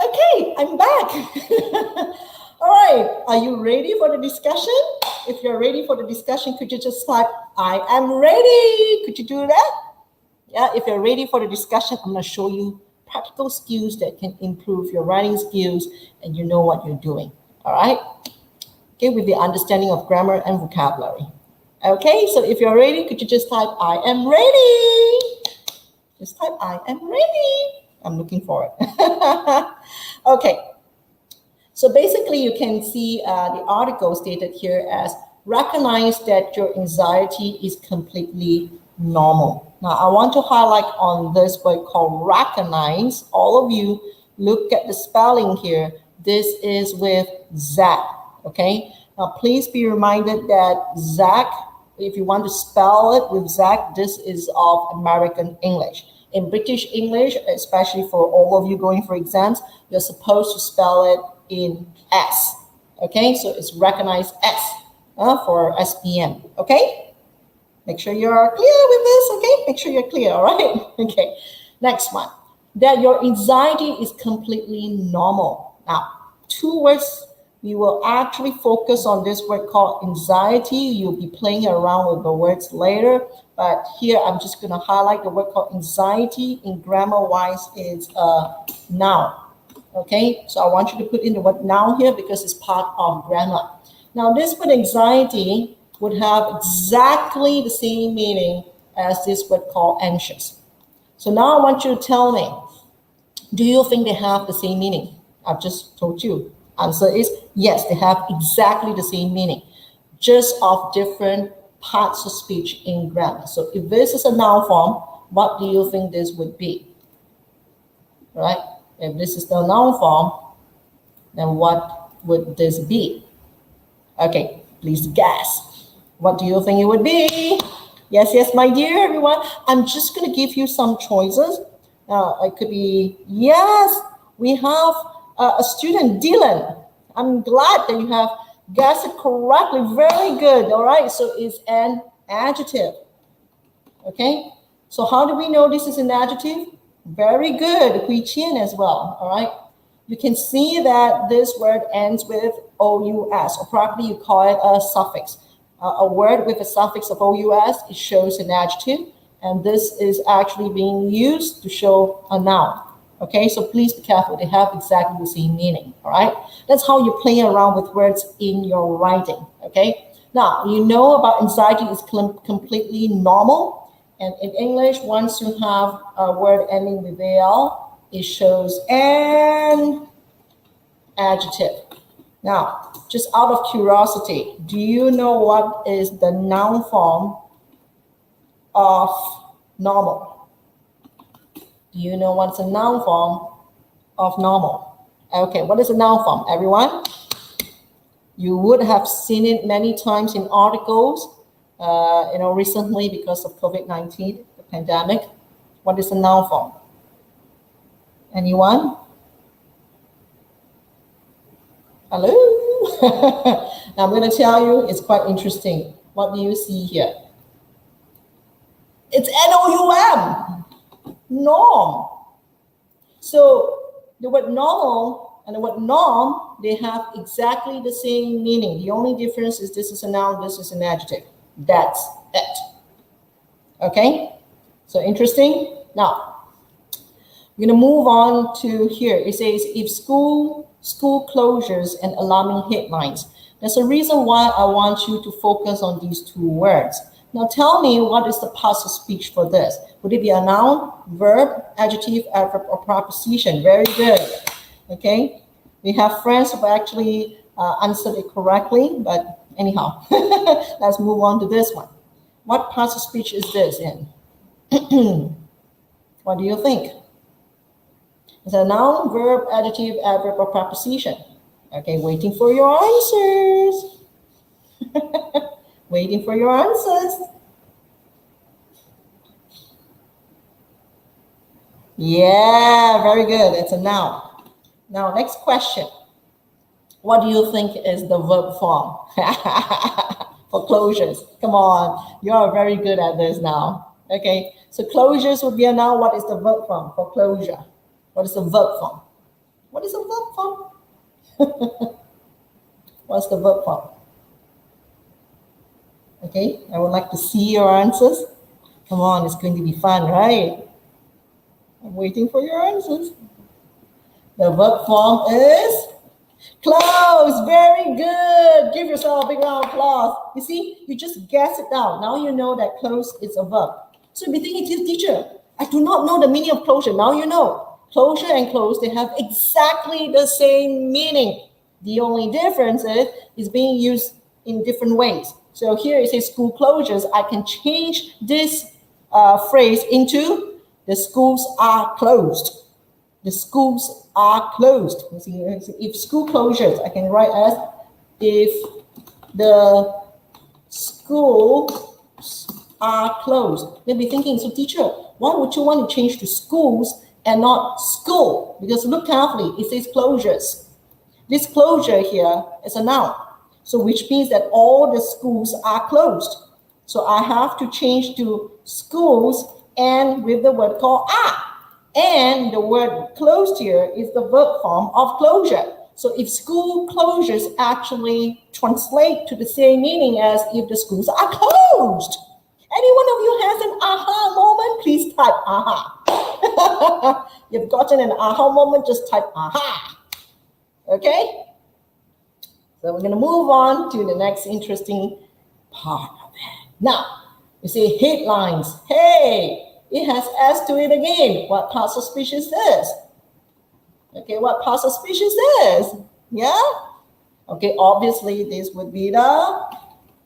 Okay, I'm back. All right, are you ready for the discussion? if you're ready for the discussion, could you just type, I am ready? Could you do that? Yeah, if you're ready for the discussion, I'm going to show you practical skills that can improve your writing skills and you know what you're doing. All right? Okay, with the understanding of grammar and vocabulary. Okay, so if you're ready, could you just type, I am ready? Just type, I am ready. I'm looking for it. Okay, so basically you can see the article stated here as, recognize that your anxiety is completely normal. Now, I want to highlight on this word called recognize. All of you, look at the spelling here. This is with Zach, okay? Now, please be reminded that Zach, if you want to spell it with Zach, this is of American English. In British English, especially for all of you going for exams, you're supposed to spell it in S, okay? So it's recognized S for SPM, okay? Make sure you're clear with this, okay? Make sure you're clear, all right? Okay, next one. That your anxiety is completely normal. Now, 2 words, we will actually focus on this word called anxiety. You'll be playing around with the words later, but here I'm just gonna highlight the word called anxiety. In grammar-wise, it's a noun. Okay, so I want you to put in the word noun here because it's part of grammar. Now, this word anxiety would have exactly the same meaning as this word called anxious. So now I want you to tell me, do you think they have the same meaning? I've just told you. Answer is yes, they have exactly the same meaning, just of different parts of speech in grammar. So if this is a noun form, what do you think this would be? Right? If this is the noun form, then what would this be? Okay, please guess. What do you think it would be? Yes, yes, my dear everyone. I'm just going to give you some choices. It could be, yes, we have a student, Dylan. I'm glad that you have guessed it correctly. Very good. All right, so it's an adjective. Okay, so how do we know this is an adjective? Very good, Hui Qian as well, all right? You can see that this word ends with OUS, or probably you call it a suffix. A word with a suffix of OUS, it shows an adjective, and this is actually being used to show a noun. Okay, so please be careful, they have exactly the same meaning, all right? That's how you play around with words in your writing, okay? Now, you know about anxiety is completely normal. And in English, once you have a word ending with AL, it shows an adjective. Now, just out of curiosity, do you know what is the noun form of normal? Do you know what's a noun form of normal? Okay, what is a noun form, everyone? You would have seen it many times in articles. Recently because of COVID-19, the pandemic. What is a noun form? Anyone? Hello? Now I'm going to tell you, it's quite interesting. What do you see here? It's N-O-U-M, norm. So the word normal and the word norm, they have exactly the same meaning. The only difference is this is a noun, this is an adjective. That's it. Okay, so interesting. Now, we're going to move on to here. It says, if school closures and alarming headlines. There's a reason why I want you to focus on these 2 words. Now, tell me, what is the parts of speech for this? Would it be a noun, verb, adjective, adverb, or preposition? Very good. Okay, we have friends who actually answered it correctly, but anyhow, let's move on to this one. What parts of speech is this in? What do you think? Is it a noun, verb, adjective, adverb, or preposition? Okay, waiting for your answers. Waiting for your answers. Yeah, very good. It's a noun. Now, next question. What do you think is the verb form? For closures. Come on, you are very good at this now. Okay, so closures would be a noun. What is the verb form for closure? What is the verb form? What is the verb form? What's the verb form? Okay, I would like to see your answers. Come on, it's going to be fun, right? I'm waiting for your answers. The verb form is close. Very good. Give yourself a big round of applause. You see, you just guess it out. Now you know that close is a verb. So you'll be thinking, teacher, I do not know the meaning of closure. Now you know. Closure and close, they have exactly the same meaning. The only difference is it's being used in different ways. So here it says school closures. I can change this phrase into the schools are closed. The schools are closed. If school closures, I can write as if the schools are closed. You'll be thinking, so teacher, why would you want to change to schools and not school? Because look carefully, it says closures. This closure here is a noun. So which means that all the schools are closed. So I have to change to schools and with the word called are. And the word closed here is the verb form of closure. So if school closures actually translate to the same meaning as if the schools are closed. Any one of you has an aha moment? Please type aha. You've gotten an aha moment, just type aha. Okay? So we're going to move on to the next interesting part of it. Now, you see headlines. Hey, it has S to it again. What past of speech is this? Okay, what past of speech is this? Yeah? Okay, obviously this would be the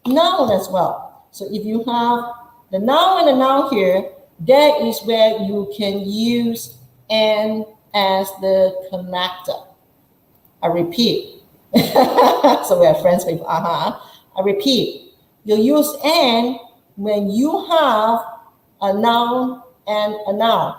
noun as well. So if you have the noun and the noun here, that is where you can use and as the connector. I repeat. So we are friends with aha. I repeat. You use and when you have a noun and a noun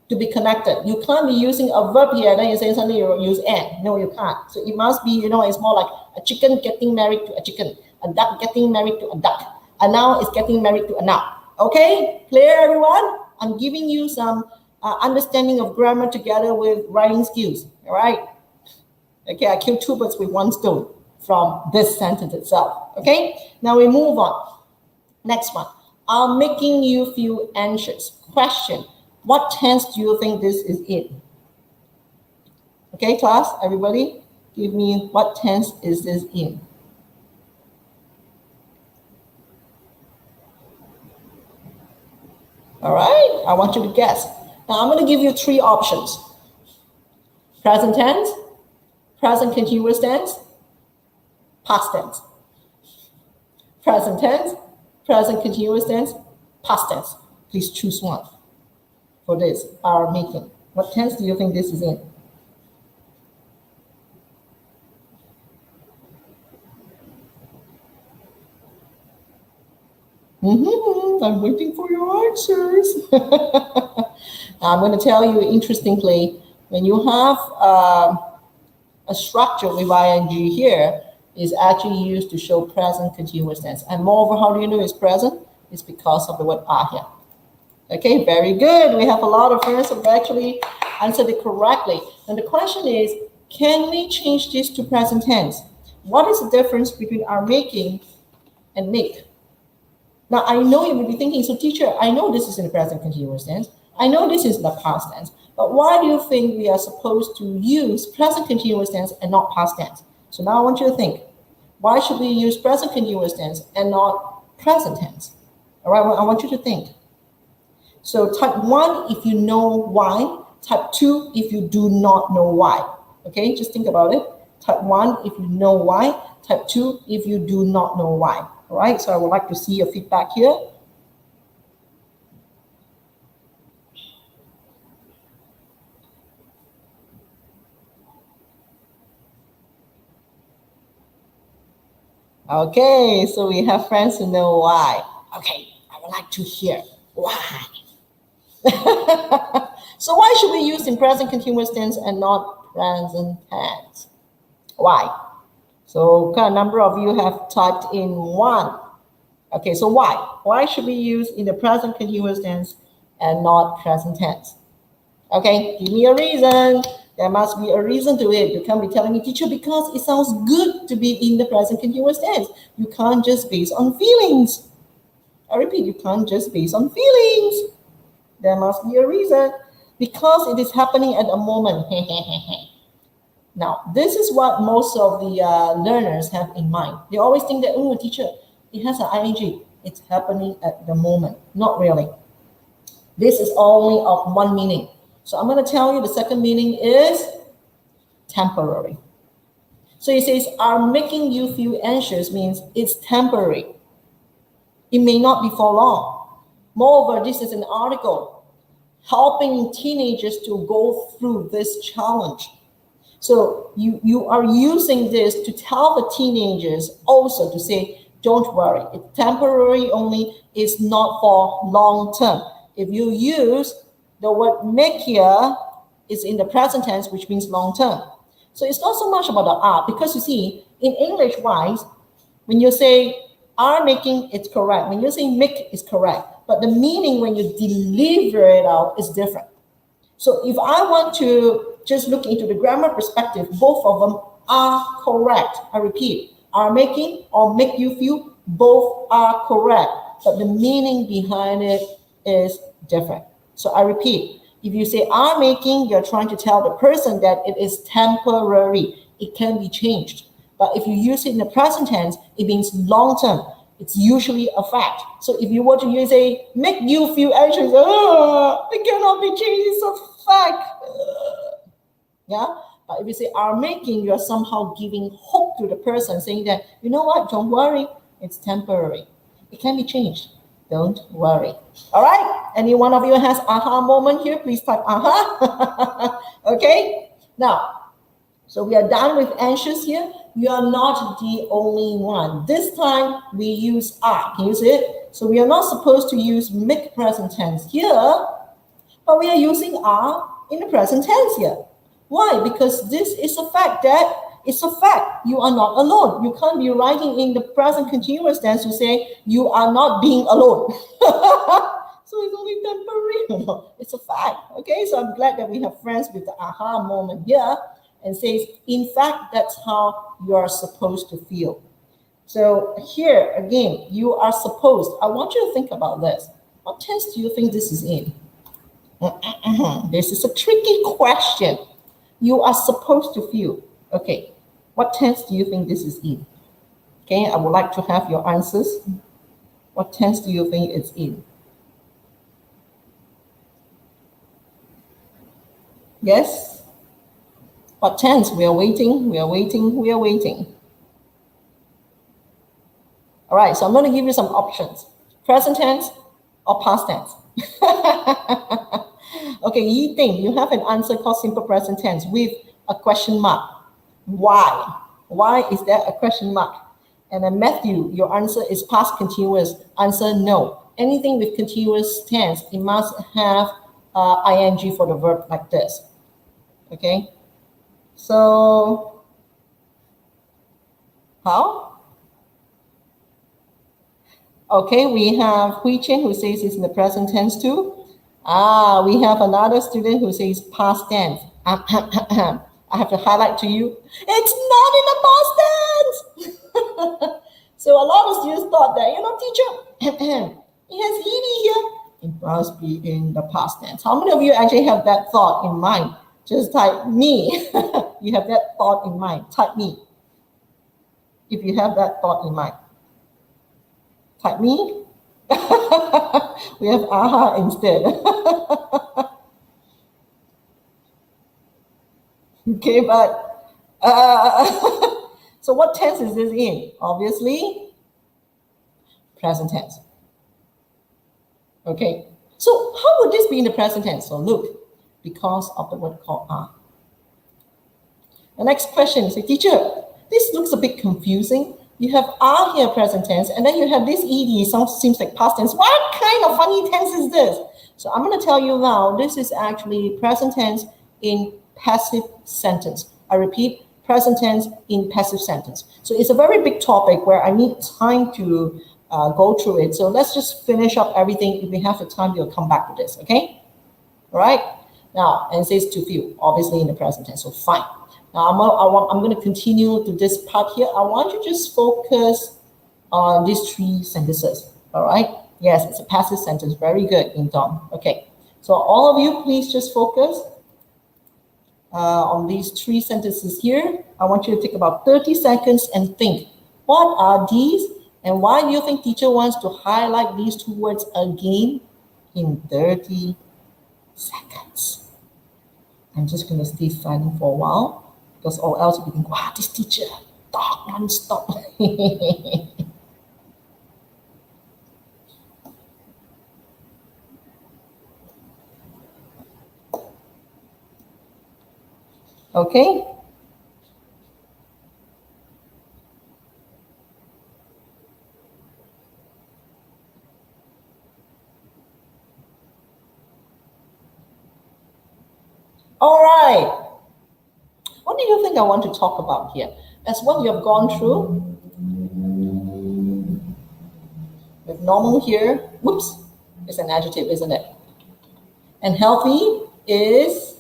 to be connected. You can't be using a verb here, then you say suddenly you use and. No, you can't. So it must be, it's more like a chicken getting married to a chicken, a duck getting married to a duck. A noun is getting married to a noun. Okay, clear everyone? I'm giving you some understanding of grammar together with writing skills, all right? Okay, I killed two birds with one stone from this sentence itself, okay? Now we move on. Next one. Are making you feel anxious. Question. What tense do you think this is in? Okay, class, everybody, give me what tense is this in? All right, I want you to guess. Now I'm going to give you three options. Present tense, present continuous tense, past tense. Present tense, present continuous tense, past tense. Please choose one for this, are making. What tense do you think this is in? I'm waiting for your answers. I'm going to tell you, interestingly, when you have a structure with ing here, is actually used to show present continuous tense. And moreover, how do you know it's present? It's because of the word are here. Okay, very good. We have a lot of friends who have actually answered it correctly. And the question is, can we change this to present tense? What is the difference between are making and make? Now, I know you may be thinking, so teacher, I know this is in the present continuous tense. I know this is the past tense. But why do you think we are supposed to use present continuous tense and not past tense? So now I want you to think, why should we use present continuous tense and not present tense? All right, I want you to think. So type 1 if you know why, type 2 if you do not know why. Okay, just think about it. Type 1 if you know why, type 2 if you do not know why. All right, so I would like to see your feedback here. Okay, so we have friends who know why. Okay, I would like to hear why. So why should we use in present continuous tense and not present tense? Why? So a number of you have typed in 1. Okay, so why? Why should we use in the present continuous tense and not present tense? Okay, give me a reason. There must be a reason to it. You can't be telling me, teacher, because it sounds good to be in the present continuous tense. You can't just base on feelings. I repeat, you can't just base on feelings. There must be a reason. Because it is happening at a moment. Now, this is what most of the learners have in mind. They always think that, oh, teacher, it has an ing. It's happening at the moment. Not really. This is only of one meaning. So I'm going to tell you the second meaning is temporary. So it says, are making you feel anxious means it's temporary. It may not be for long. Moreover, this is an article helping teenagers to go through this challenge. So you are using this to tell the teenagers also to say, don't worry, it's temporary only, it's not for long term. If you use the word make here, it's in the present tense, which means long term. So it's not so much about the are, because you see, in English-wise, when you say are making, it's correct. When you say make, it's correct. But the meaning when you deliver it out is different. So if I want to just look into the grammar perspective, both of them are correct. I repeat, are making or make you feel, both are correct. But the meaning behind it is different. So I repeat, if you say are making, you're trying to tell the person that it is temporary. It can be changed. But if you use it in the present tense, it means long term. It's usually a fact. So if you were to use a make you feel anxious, it cannot be changed, it's a fact. Yeah? But if you say are making, you're somehow giving hope to the person, saying that, you know what, don't worry, it's temporary. It can be changed. Don't worry. All right? Any one of you has aha moment here? Please type aha. Okay? Now, so we are done with anxious here. You are not the only one. This time we use are. Can you see it? So we are not supposed to use make present tense here, but we are using are in the present tense here. Why? Because this is a fact that it's a fact. You are not alone. You can't be writing in the present continuous tense to say you are not being alone. So it's only temporary. No, it's a fact. Okay, so I'm glad that we have friends with the aha moment here and says, in fact, that's how you are supposed to feel. So here, again, you are supposed. I want you to think about this. What tense do you think this is in? This is a tricky question. You are supposed to feel. Okay, what tense do you think this is in? Okay, I would like to have your answers. What tense do you think it's in? Yes? What tense? We are waiting, we are waiting, we are waiting. All right, so I'm going to give you some options. Present tense or past tense? Okay, Yi Ting, you have an answer called simple present tense with a question mark. Why? Why is there a question mark? And then Matthew, your answer is past continuous. Answer no. Anything with continuous tense, it must have ing for the verb like this. Okay? So, how? Okay, we have Hui Chen who says it's in the present tense too. We have another student who says past tense. I have to highlight to you, it's not in the past tense. So a lot of students thought that, teacher, it has ed here. It must be in the past tense. How many of you actually have that thought in mind? Just type me. You have that thought in mind. Type me. If you have that thought in mind. Type me. We have aha instead. Okay, but so what tense is this in? Obviously, present tense. Okay, so how would this be in the present tense? So look, because of the word called are. The next question is, teacher, this looks a bit confusing. You have are here present tense, and then you have this ed, seems like past tense. What kind of funny tense is this? So I'm going to tell you now, this is actually present tense in passive sentence. I repeat, present tense in passive sentence. So it's a very big topic where I need time to go through it. So let's just finish up everything. If we have the time, we'll come back to this, okay? All right. Now, and it says to few, obviously in the present tense, so fine. Now, I'm going to continue to this part here. I want you to just focus on these three sentences, all right? Yes, it's a passive sentence. Very good, Tom. Okay, so all of you, please just focus on these three sentences here. I want you to take about 30 seconds and think, what are these? And why do you think teacher wants to highlight these two words again in 30 seconds? I'm just going to stay silent for a while because or else we can go, wow, this teacher talk non-stop. Okay. All right. What do you think I want to talk about here? As what you have gone through. With normal here, whoops, it's an adjective, isn't it? And healthy is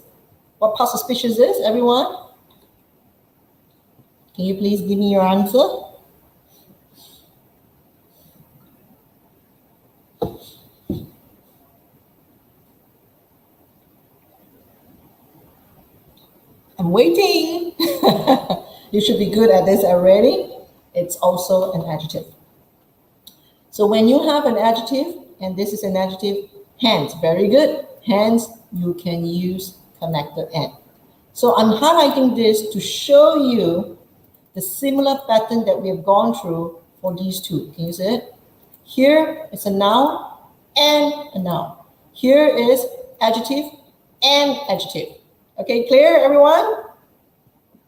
what past suspicious is, everyone? Can you please give me your answer? I'm waiting. You should be good at this already. It's also an adjective. So when you have an adjective, and this is an adjective, hence, very good. Hence, you can use connected and. So I'm highlighting this to show you the similar pattern that we have gone through for these two. Can you see it? Here it's a noun and a noun. Here is adjective and adjective. Okay, clear, everyone?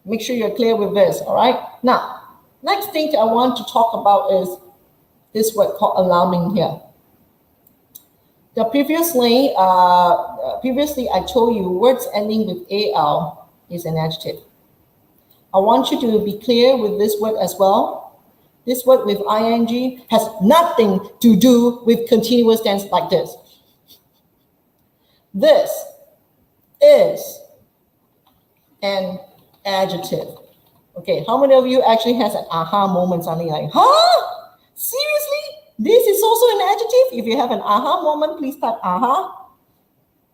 Make sure you're clear with this, all right? Now, next thing I want to talk about is this word called alarming here. The previously I told you words ending with al is an adjective. I want you to be clear with this word as well. This word with ing has nothing to do with continuous tense like this. This is an adjective. Okay, how many of you actually has an aha moment, something like, huh? Seriously? This is also an adjective? If you have an aha moment, please type aha.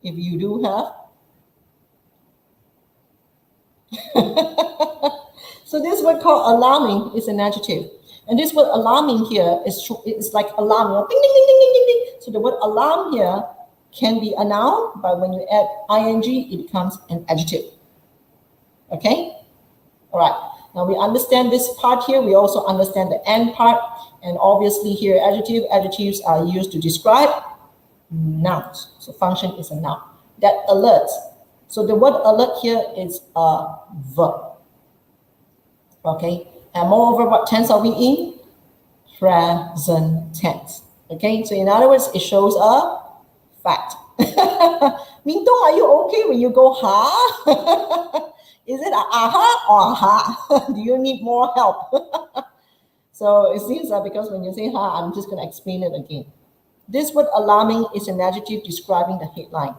If you do have. So this word called alarming is an adjective. And this word alarming here is like alarm, you know, ding, ding, ding, ding, ding, ding, ding. So the word alarm here can be a noun, but when you add ing, it becomes an adjective. Okay? All right. Now we understand this part here. We also understand the and part. And obviously here, adjectives are used to describe nouns. So function is a noun. That alerts. So the word alert here is a verb. Okay. And moreover, what tense are we in? Present tense. Okay. So in other words, it shows a fact. Mingdong, are you okay when you go ha? Is it a aha or aha? Do you need more help? So it seems that because when you say ha, I'm just going to explain it again. This word alarming is an adjective describing the headline.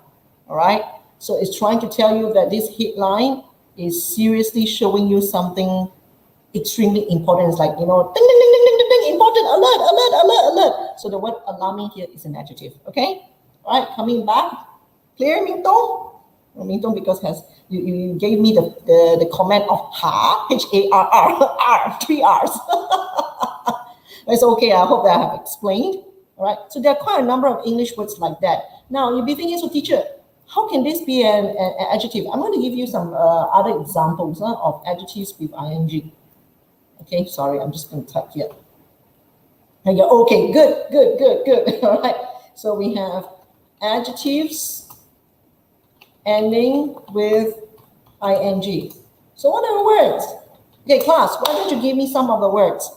All right. So it's trying to tell you that this headline is seriously showing you something extremely important. It's like, you know, ding, ding, ding, ding, ding, ding, ding, important, alert, alert, alert, alert. So the word alarming here is an adjective. Okay. All right. Coming back. Clear, Mingdong? Mingdong, because you gave me the comment of ha, H-A-R-R, R, 3 R's. It's okay. I hope that I have explained. All right. So there are quite a number of English words like that. Now you'll be thinking, so teacher, how can this be an adjective? I'm going to give you some other examples of adjectives with ing. Okay. Sorry, I'm just going to type here. Okay. Good. All right. So we have adjectives ending with ing. So what are the words? Okay, class, why don't you give me some of the words?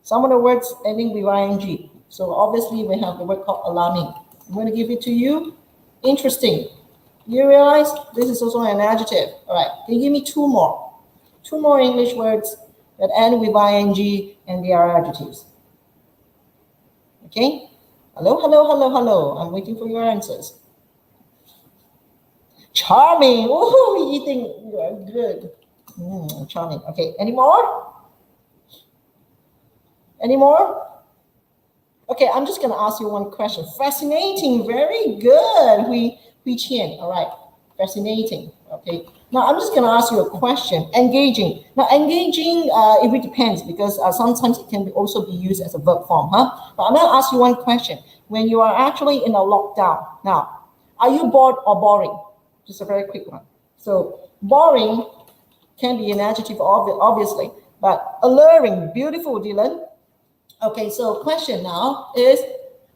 Some of the words ending with ing. So obviously we have the word called alarming. I'm going to give it to you. Interesting. You realize this is also an adjective. All right, can you give me two more? Two more English words that end with ing and they are adjectives. Okay? Hello. I'm waiting for your answers. Charming. Oh, you think you are good. Charming. Okay, any more? Any more? Okay, I'm just gonna ask you one question. Fascinating, very good. Hui Qian, all right. Fascinating, okay. Now I'm just gonna ask you a question. Engaging. Now engaging, it really depends because sometimes it can also be used as a verb form, huh? But I'm gonna ask you one question. When you are actually in a lockdown, now, are you bored or boring? Just a very quick one. So boring can be an adjective, obviously, but alluring, beautiful, Dylan. Okay, so question now is,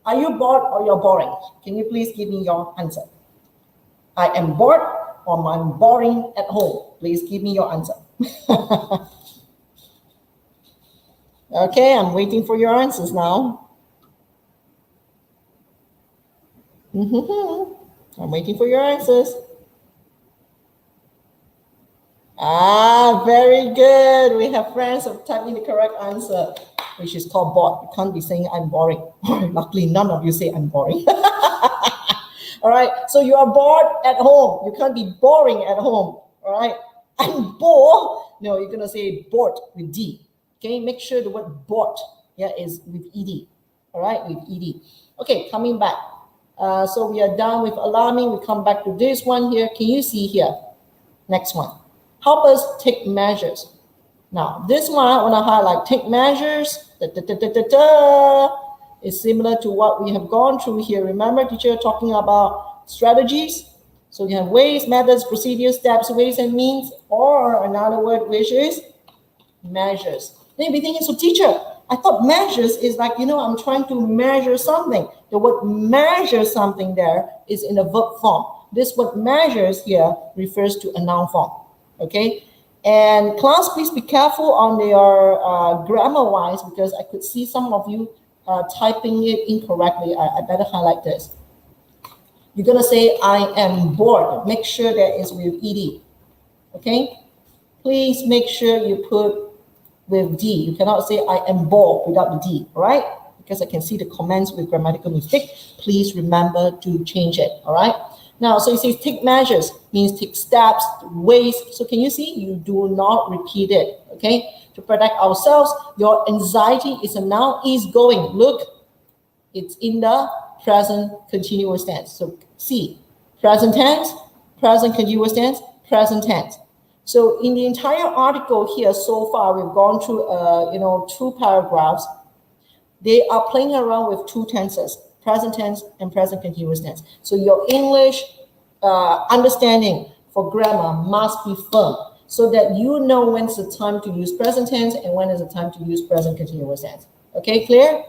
are you bored or you're boring? Can you please give me your answer? I am bored or I'm boring at home. Please give me your answer. Okay, I'm waiting for your answers now. I'm waiting for your answers. Ah, very good. We have friends who typed in the correct answer, which is called bored. You can't be saying I'm boring. Luckily, none of you say I'm boring. All right, so you are bored at home. You can't be boring at home. All right, I'm bored. No, you're gonna say bored with D. Okay, make sure the word bored, yeah, is with ed. All right, with ed. Okay, coming back. So we are done with alarming. We come back to this one here. Can you see here? Next one. Help us take measures. Now, this one I want to highlight. Take measures. Is similar to what we have gone through here. Remember, teacher talking about strategies. So you have ways, methods, procedures, steps, ways, and means, or another word which is measures. Then you'll be thinking, so teacher, I thought measures is like, I'm trying to measure something. The word measure something there is in a verb form. This word measures here refers to a noun form. Okay, and class, please be careful on your grammar wise because I could see some of you typing it incorrectly. I better highlight this. You're gonna say I am bored. Make sure that is with ed. Okay, please make sure you put with D. You cannot say I am bored without the D, all right? Because I can see the comments with grammatical mistake. Please remember to change it, all right? Now, so it says take measures, means take steps, ways. So can you see? You do not repeat it, okay? To protect ourselves, your anxiety is a noun, is going. Look, it's in the present continuous tense. So see, present tense, present continuous tense, present tense. So in the entire article here so far, we've gone through, 2 paragraphs. They are playing around with 2 tenses, present tense and present continuous tense. So your English understanding for grammar must be firm so that you know when's the time to use present tense and when is the time to use present continuous tense. Okay, clear?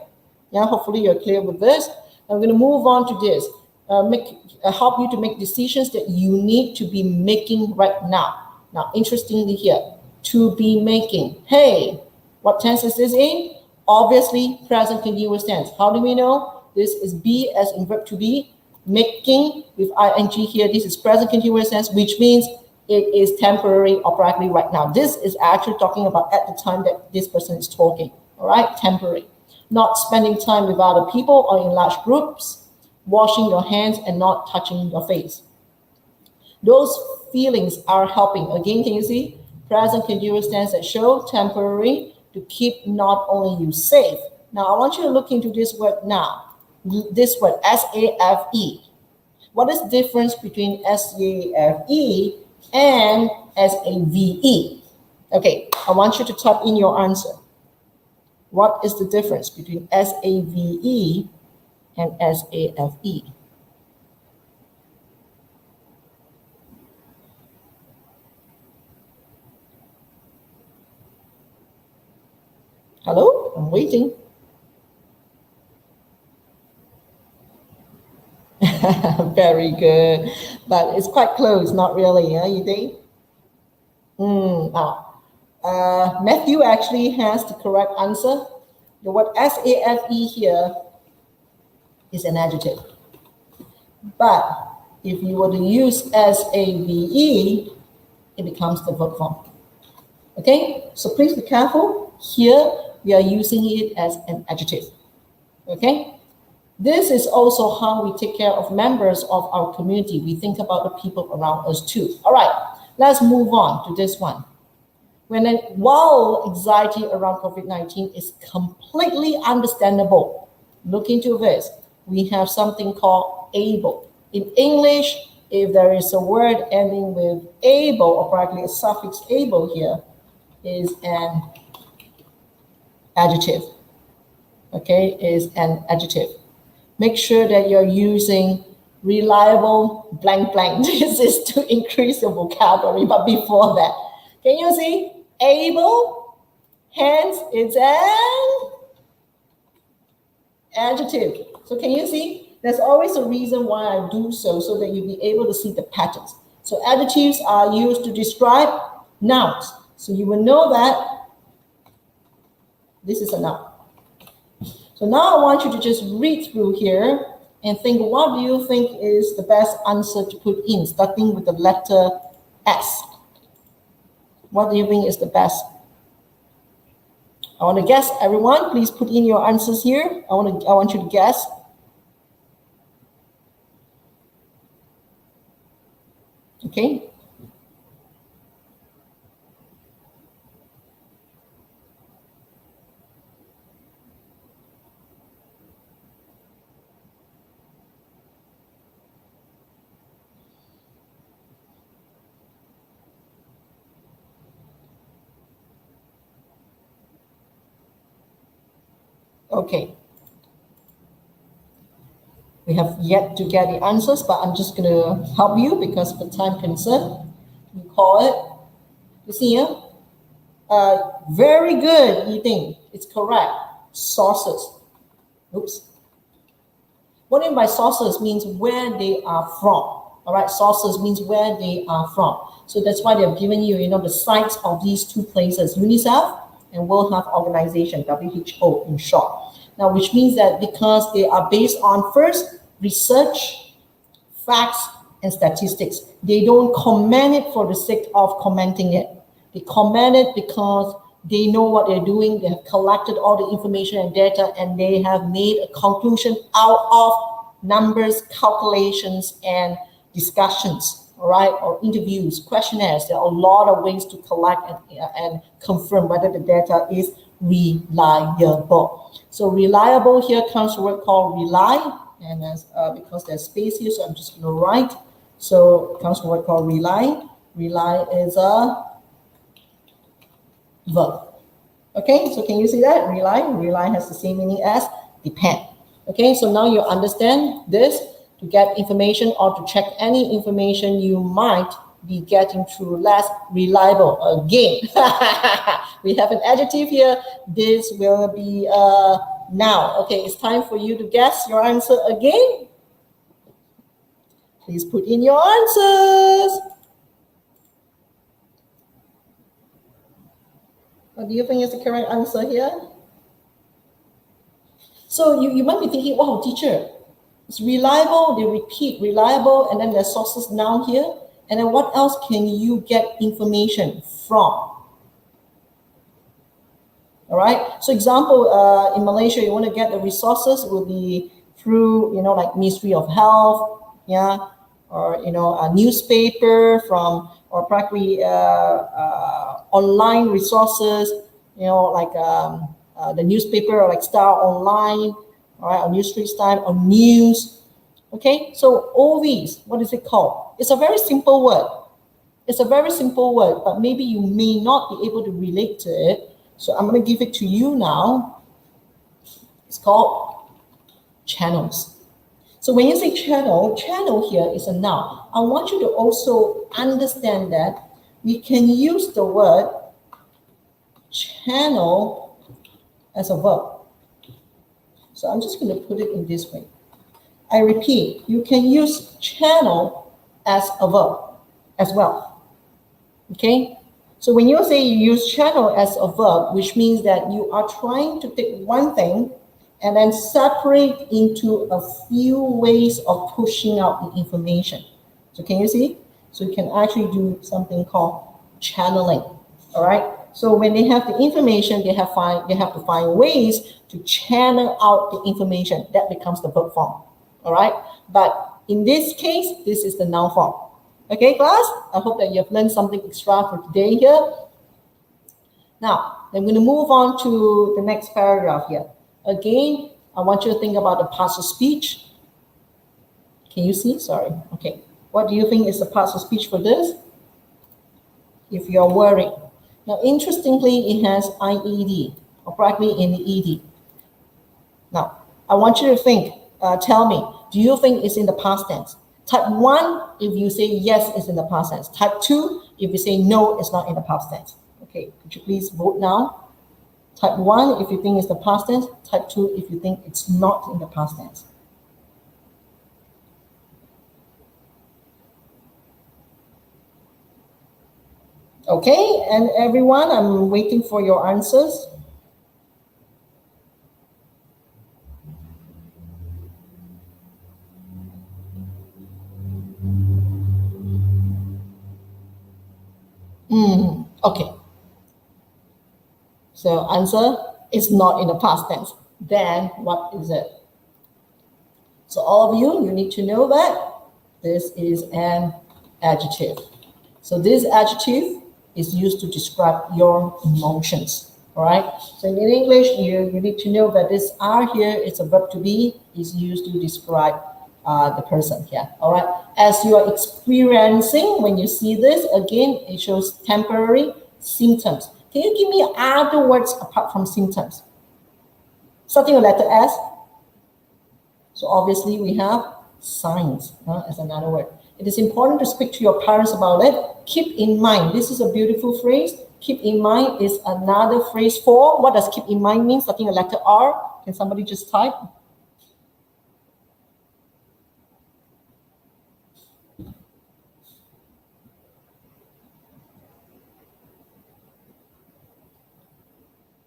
Yeah, hopefully you're clear with this. I'm going to move on to this. Help you to make decisions that you need to be making right now. Now, interestingly here, to be making. Hey, what tense is this in? Obviously, present continuous tense. How do we know? This is be as in verb to be. Making with ing here, this is present continuous tense, which means it is temporary or practically right now. This is actually talking about at the time that this person is talking, all right? Temporary. Not spending time with other people or in large groups, washing your hands and not touching your face. Those feelings are helping. Again, can you see? Present continuous tense that show temporary to keep not only you safe. Now, I want you to look into this word now. This word, S-A-F-E. What is the difference between S-A-F-E and S-A-V-E? Okay, I want you to type in your answer. What is the difference between S-A-V-E and S-A-F-E? Hello, I'm waiting. Very good, but it's quite close, not really, yeah, you think? Matthew actually has the correct answer. The word S-A-F-E here is an adjective. But if you were to use S-A-V-E, it becomes the verb form. Okay, so please be careful. Here, we are using it as an adjective. Okay, This is also how we take care of members of our community. We think about the people around us too. All right, let's move on to this one. While anxiety around COVID-19 is completely understandable, look into this. We have something called able. In English, if there is a word ending with able, or practically a suffix able here, is an adjective. Okay, is an adjective. Make sure that you're using reliable blank blank. This is to increase your vocabulary, but before that, can you see able? Hence, it's an adjective. So can you see? There's always a reason why I do so that you'll be able to see the patterns. So adjectives are used to describe nouns. So you will know that this is a noun. So now I want you to just read through here and think, what do you think is the best answer to put in, starting with the letter S? What do you think is the best? I want to guess, everyone. Please put in your answers here. I want you to guess. Okay. Okay. We have yet to get the answers, but I'm just going to help you because of the time concern. You call it. You see here? Very good, you think. It's correct. Sources. Oops. What I mean by sources means where they are from. All right, sources means where they are from. So that's why they've given you, the sites of these two places, UNICEF and World Health Organization, WHO in short. Now, which means that because they are based on first research, facts, and statistics, they don't comment it for the sake of commenting it. They comment it because they know what they're doing. They have collected all the information and data, and they have made a conclusion out of numbers, calculations, and discussions, all right, or interviews, questionnaires. There are a lot of ways to collect and confirm whether the data is reliable. So reliable here comes from a word called rely, and because there's space here, so I'm just going to write. So it comes from a word called rely. Rely is a verb. Okay, so can you see that? Rely. Rely has the same meaning as depend. Okay, so now you understand this. To get information or to check any information you might be getting through less reliable. Again, we have an adjective here. This will be a noun. Okay, it's time for you to guess your answer again. Please put in your answers. What do you think is the correct answer here? So you might be thinking, wow, teacher, it's reliable, they repeat reliable, and then there's sources noun here. And then what else can you get information from? All right. So example, in Malaysia, you want to get the resources will be through, like Ministry of Health, yeah, or, a newspaper from, or practically online resources, like the newspaper or like Star Online, all right, or New Straits Times, or news. Okay, so all these, what is it called? It's a very simple word. It's a very simple word, but maybe you may not be able to relate to it. So I'm going to give it to you now. It's called channels. So when you say channel here is a noun. I want you to also understand that we can use the word channel as a verb. So I'm just going to put it in this way. I repeat, you can use channel as a verb as well. Okay? So when you say you use channel as a verb, which means that you are trying to take one thing and then separate into a few ways of pushing out the information. So can you see? So you can actually do something called channeling. All right? So when they have the information, they have to find ways to channel out the information. That becomes the verb form. All right. But in this case, this is the noun form. Okay, class? I hope that you have learned something extra for today here. Now, I'm going to move on to the next paragraph here. Again, I want you to think about the parts of speech. Can you see? Sorry. Okay. What do you think is the parts of speech for this? If you're worried. Now, interestingly, it has IED, or practically in the ED. Now, I want you to think, tell me, do you think it's in the past tense? Type 1, if you say yes, it's in the past tense. Type 2, if you say no, it's not in the past tense. Okay, could you please vote now? Type 1, if you think it's the past tense. Type 2, if you think it's not in the past tense. Okay, and everyone, I'm waiting for your answers. Okay. So answer is not in the past tense. Then what is it? So all of you need to know that this is an adjective. So this adjective is used to describe your emotions. All right. So in English, you need to know that this are here, it's a verb to be, is used to describe the person here. All right. As you are experiencing, when you see this, again, it shows temporary symptoms. Can you give me other words apart from symptoms? Starting with letter S. So obviously we have signs as another word. It is important to speak to your parents about it. Keep in mind, this is a beautiful phrase. Keep in mind is another phrase for, what does keep in mind mean? Starting with letter R. Can somebody just type?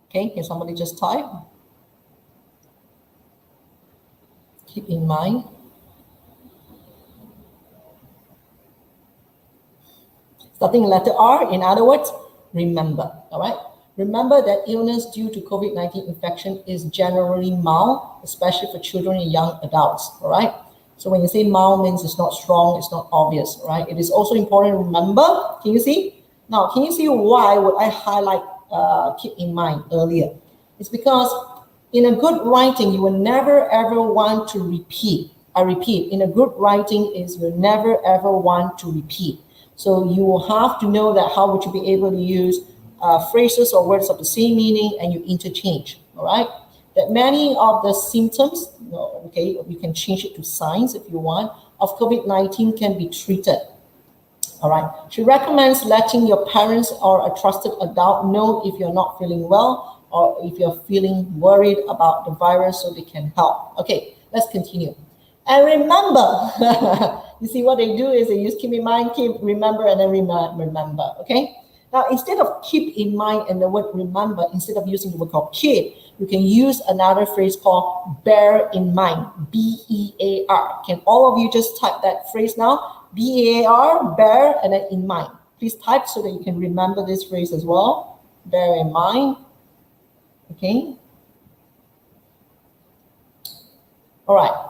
Okay, can somebody just type? Keep in mind. Starting letter R, in other words, remember, all right? Remember that illness due to COVID-19 infection is generally mild, especially for children and young adults, all right? So when you say mild means it's not strong, it's not obvious, right? It is also important to remember, can you see? Now, can you see why would I highlight keep in mind earlier? It's because in a good writing, you will never ever want to repeat. I repeat, in a good writing is you never ever want to repeat. So you will have to know that how would you be able to use phrases or words of the same meaning and you interchange, all right? That many of the symptoms, okay, you can change it to signs if you want, of COVID-19 can be treated, all right? She recommends letting your parents or a trusted adult know if you're not feeling well or if you're feeling worried about the virus so they can help. Okay, let's continue. And remember, you see what they do is they use keep in mind, keep, remember, and then remember, okay? Now, instead of keep in mind and the word remember, instead of using the word called keep, you can use another phrase called bear in mind, B-E-A-R. Can all of you just type that phrase now? B-E-A-R, bear, and then in mind. Please type so that you can remember this phrase as well. Bear in mind, okay? All right.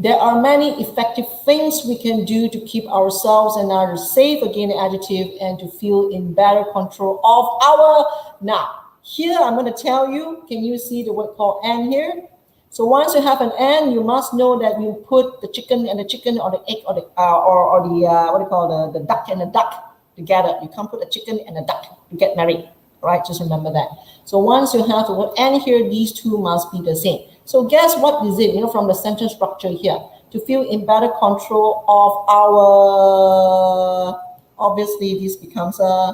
There are many effective things we can do to keep ourselves and others safe, again, the adjective, and to feel in better control of our. Now, here I'm going to tell you, can you see the word called and here? So once you have an and, you must know that you put the chicken or the egg or the what do you call the duck and the duck together. You can't put a chicken and a duck to get married, right? Just remember that. So once you have the word and here, these two must be the same. So guess what is it, from the sentence structure here? To feel in better control of our, obviously this becomes a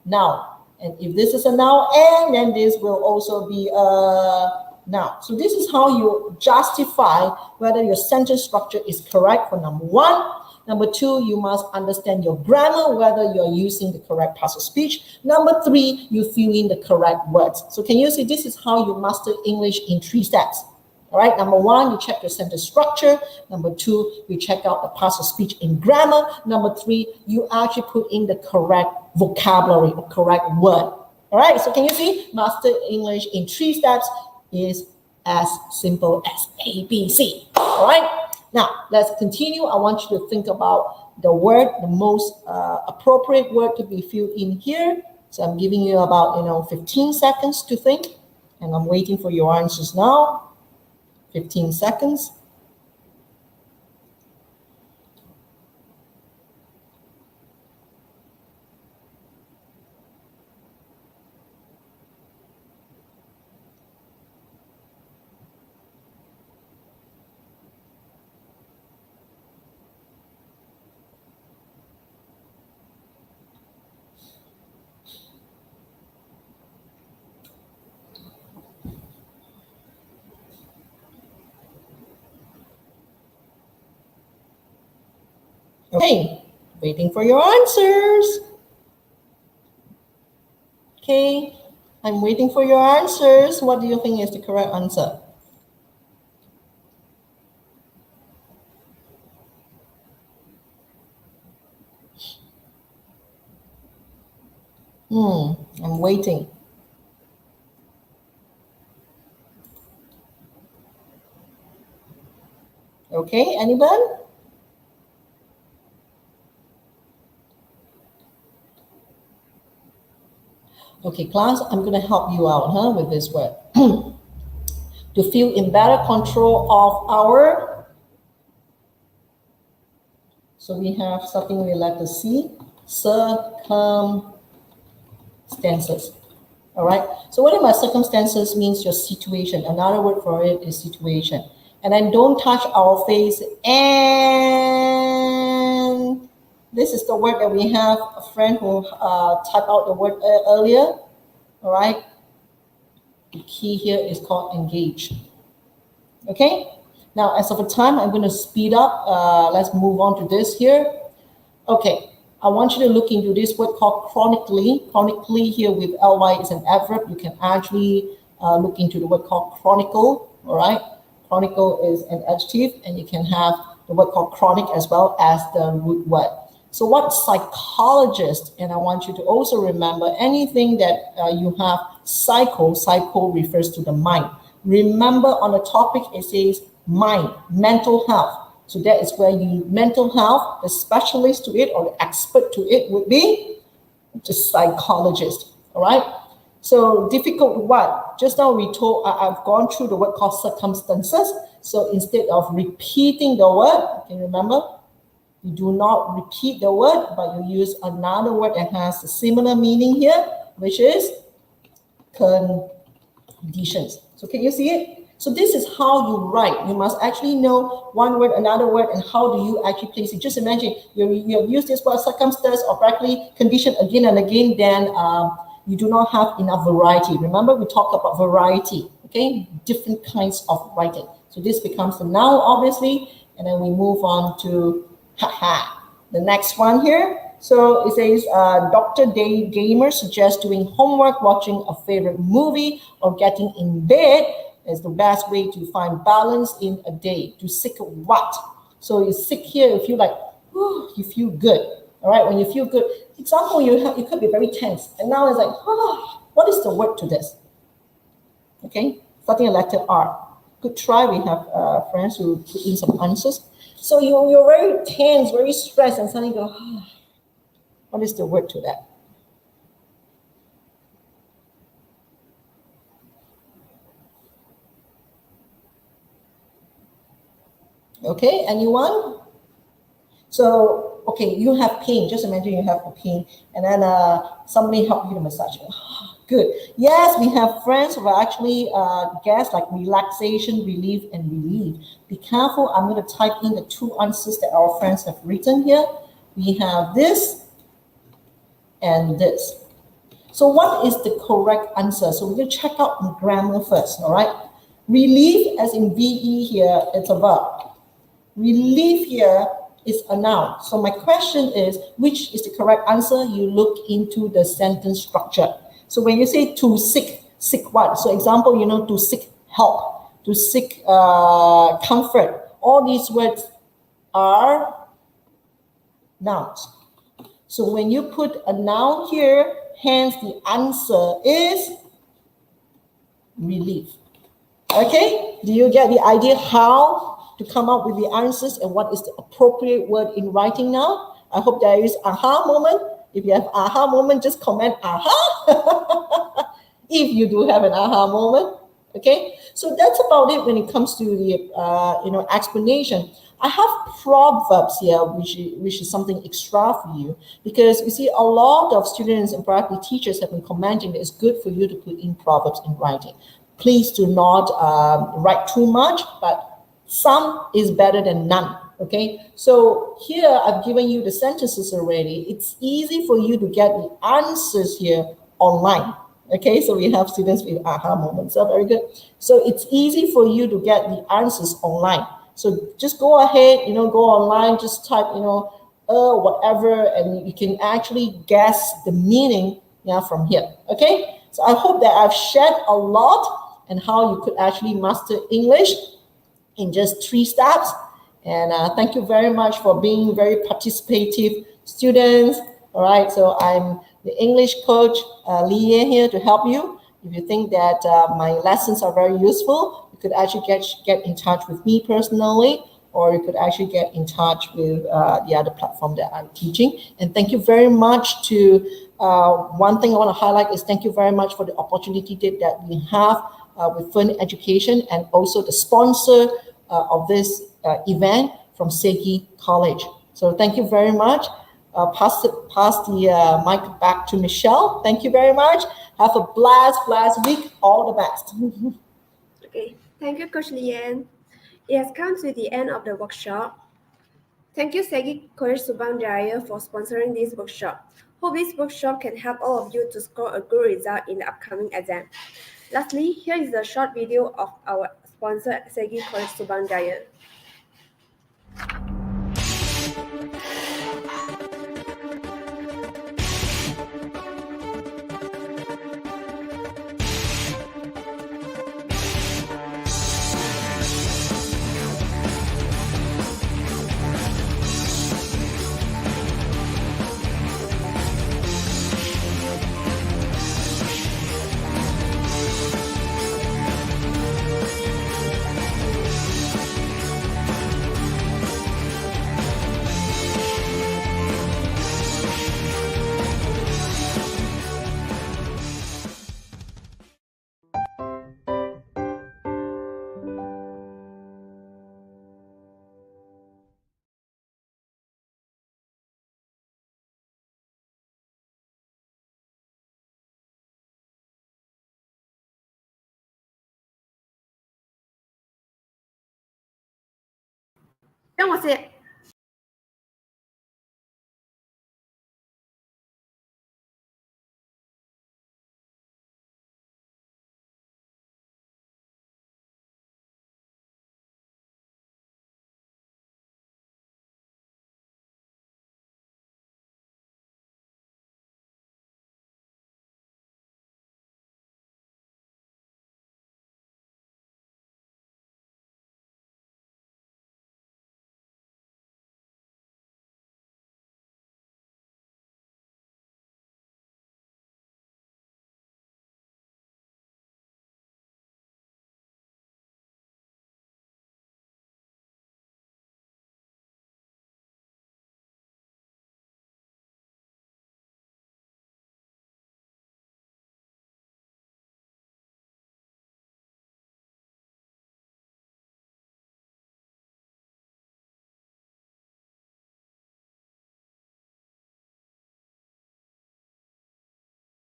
noun. And if this is a noun, and then this will also be a noun. So this is how you justify whether your sentence structure is correct for number one. Number two, you must understand your grammar, whether you're using the correct parts of speech. Number three, you fill in the correct words. So can you see this is how you master English in 3 steps? All right, number one, you check your sentence structure. Number two, you check out the parts of speech in grammar. Number three, you actually put in the correct vocabulary or correct word. All right, so can you see master English in 3 steps is as simple as ABC. All right, now let's continue. I want you to think about the word, the most appropriate word to be filled in here. So I'm giving you about 15 seconds to think, and I'm waiting for your answers now. 15 seconds. Okay, waiting for your answers. Okay, I'm waiting for your answers. What do you think is the correct answer? I'm waiting. Okay, anyone? Okay, class, I'm going to help you out with this word. To feel in better control of our, so we have something with letter C, circumstances. All right, so what about circumstances means your situation. Another word for it is situation. And then don't touch our face. And this is the word that we have a friend who typed out the word earlier. All right, the key here is called engage. Okay, now as of the time, I'm going to speed up. Let's move on to this here. Okay, I want you to look into this word called chronically. Chronically here with ly is an adverb. You can actually look into the word called chronicle. All right, chronicle is an adjective, and you can have the word called chronic as well as the root word. So what psychologist, and I want you to also remember anything that you have psycho refers to the mind. Remember on the topic, it says mind, mental health. So that is where you, mental health, the specialist to it or the expert to it would be the psychologist. All right. So difficult what? Just now I've gone through the word called circumstances. So instead of repeating the word, can you remember? You do not repeat the word, but you use another word that has a similar meaning here, which is conditions. So can you see it? So this is how you write. You must actually know one word, another word, and how do you actually place it. Just imagine you have used this word circumstance or practically condition again and again, then you do not have enough variety. Remember, we talked about variety, okay? Different kinds of writing. So this becomes the noun, obviously, and then we move on to the next one here. So it says, Dr. Day Gamer suggests doing homework, watching a favorite movie, or getting in bed is the best way to find balance in a day. To seek what? So you seek here, you feel like, you feel good. All right, when you feel good, example, you could be very tense. And now it's like, what is the word to this? Okay, starting a letter R. Good try. We have friends who put in some answers. So you're very tense, very stressed, and suddenly go, what is the word to that? Okay, anyone? So, okay, you have pain. Just imagine you have a pain, and then somebody help you to massage. Good. Yes, we have friends who are actually guessed like relaxation, relief, and relief. Be careful. I'm going to type in the 2 answers that our friends have written here. We have this and this. So what is the correct answer? So we're going to check out the grammar first, all right? Relief, as in VE here, it's a verb. Relief here is a noun. So my question is, which is the correct answer? You look into the sentence structure. So when you say to seek, seek what? So example, to seek help, to seek comfort. All these words are nouns. So when you put a noun here, Hence, the answer is relief. Okay, do you get the idea how to come up with the answers and what is the appropriate word in writing now? I hope there is aha moment. If you have aha moment, just comment aha. If you do have an aha moment. Okay, so that's about it when it comes to the explanation. I have proverbs here, which is something extra for you, because you see a lot of students and probably teachers have been commenting that it's good for you to put in proverbs in writing. Please do not write too much, but some is better than none. Okay, so here I've given you the sentences already. It's easy for you to get the answers here online. Okay, so we have students with aha moments. So very good. So it's easy for you to get the answers online. So just go ahead, go online, just type, whatever, and you can actually guess the meaning, from here. Okay, so I hope that I've shared a lot and how you could actually master English in just 3 steps. And thank you very much for being very participative students. All right, so I'm the English coach, Lee here to help you. If you think that my lessons are very useful, you could actually get in touch with me personally, or you could actually get in touch with the other platform that I'm teaching. And thank you very much to, one thing I want to highlight is thank you very much for the opportunity that we have with Fern Education, and also the sponsor of this event from Segi College. So thank you very much. Pass the mic back to Michelle. Thank you very much. Have a blast week. All the best. Okay, thank you, Coach Lian. It has come to the end of the workshop. Thank you, Segi College Subang Jaya, for sponsoring this workshop. Hope this workshop can help all of you to score a good result in the upcoming exam. Lastly, here is a short video of our sponsor, Segi College Subang Jaya. When was it?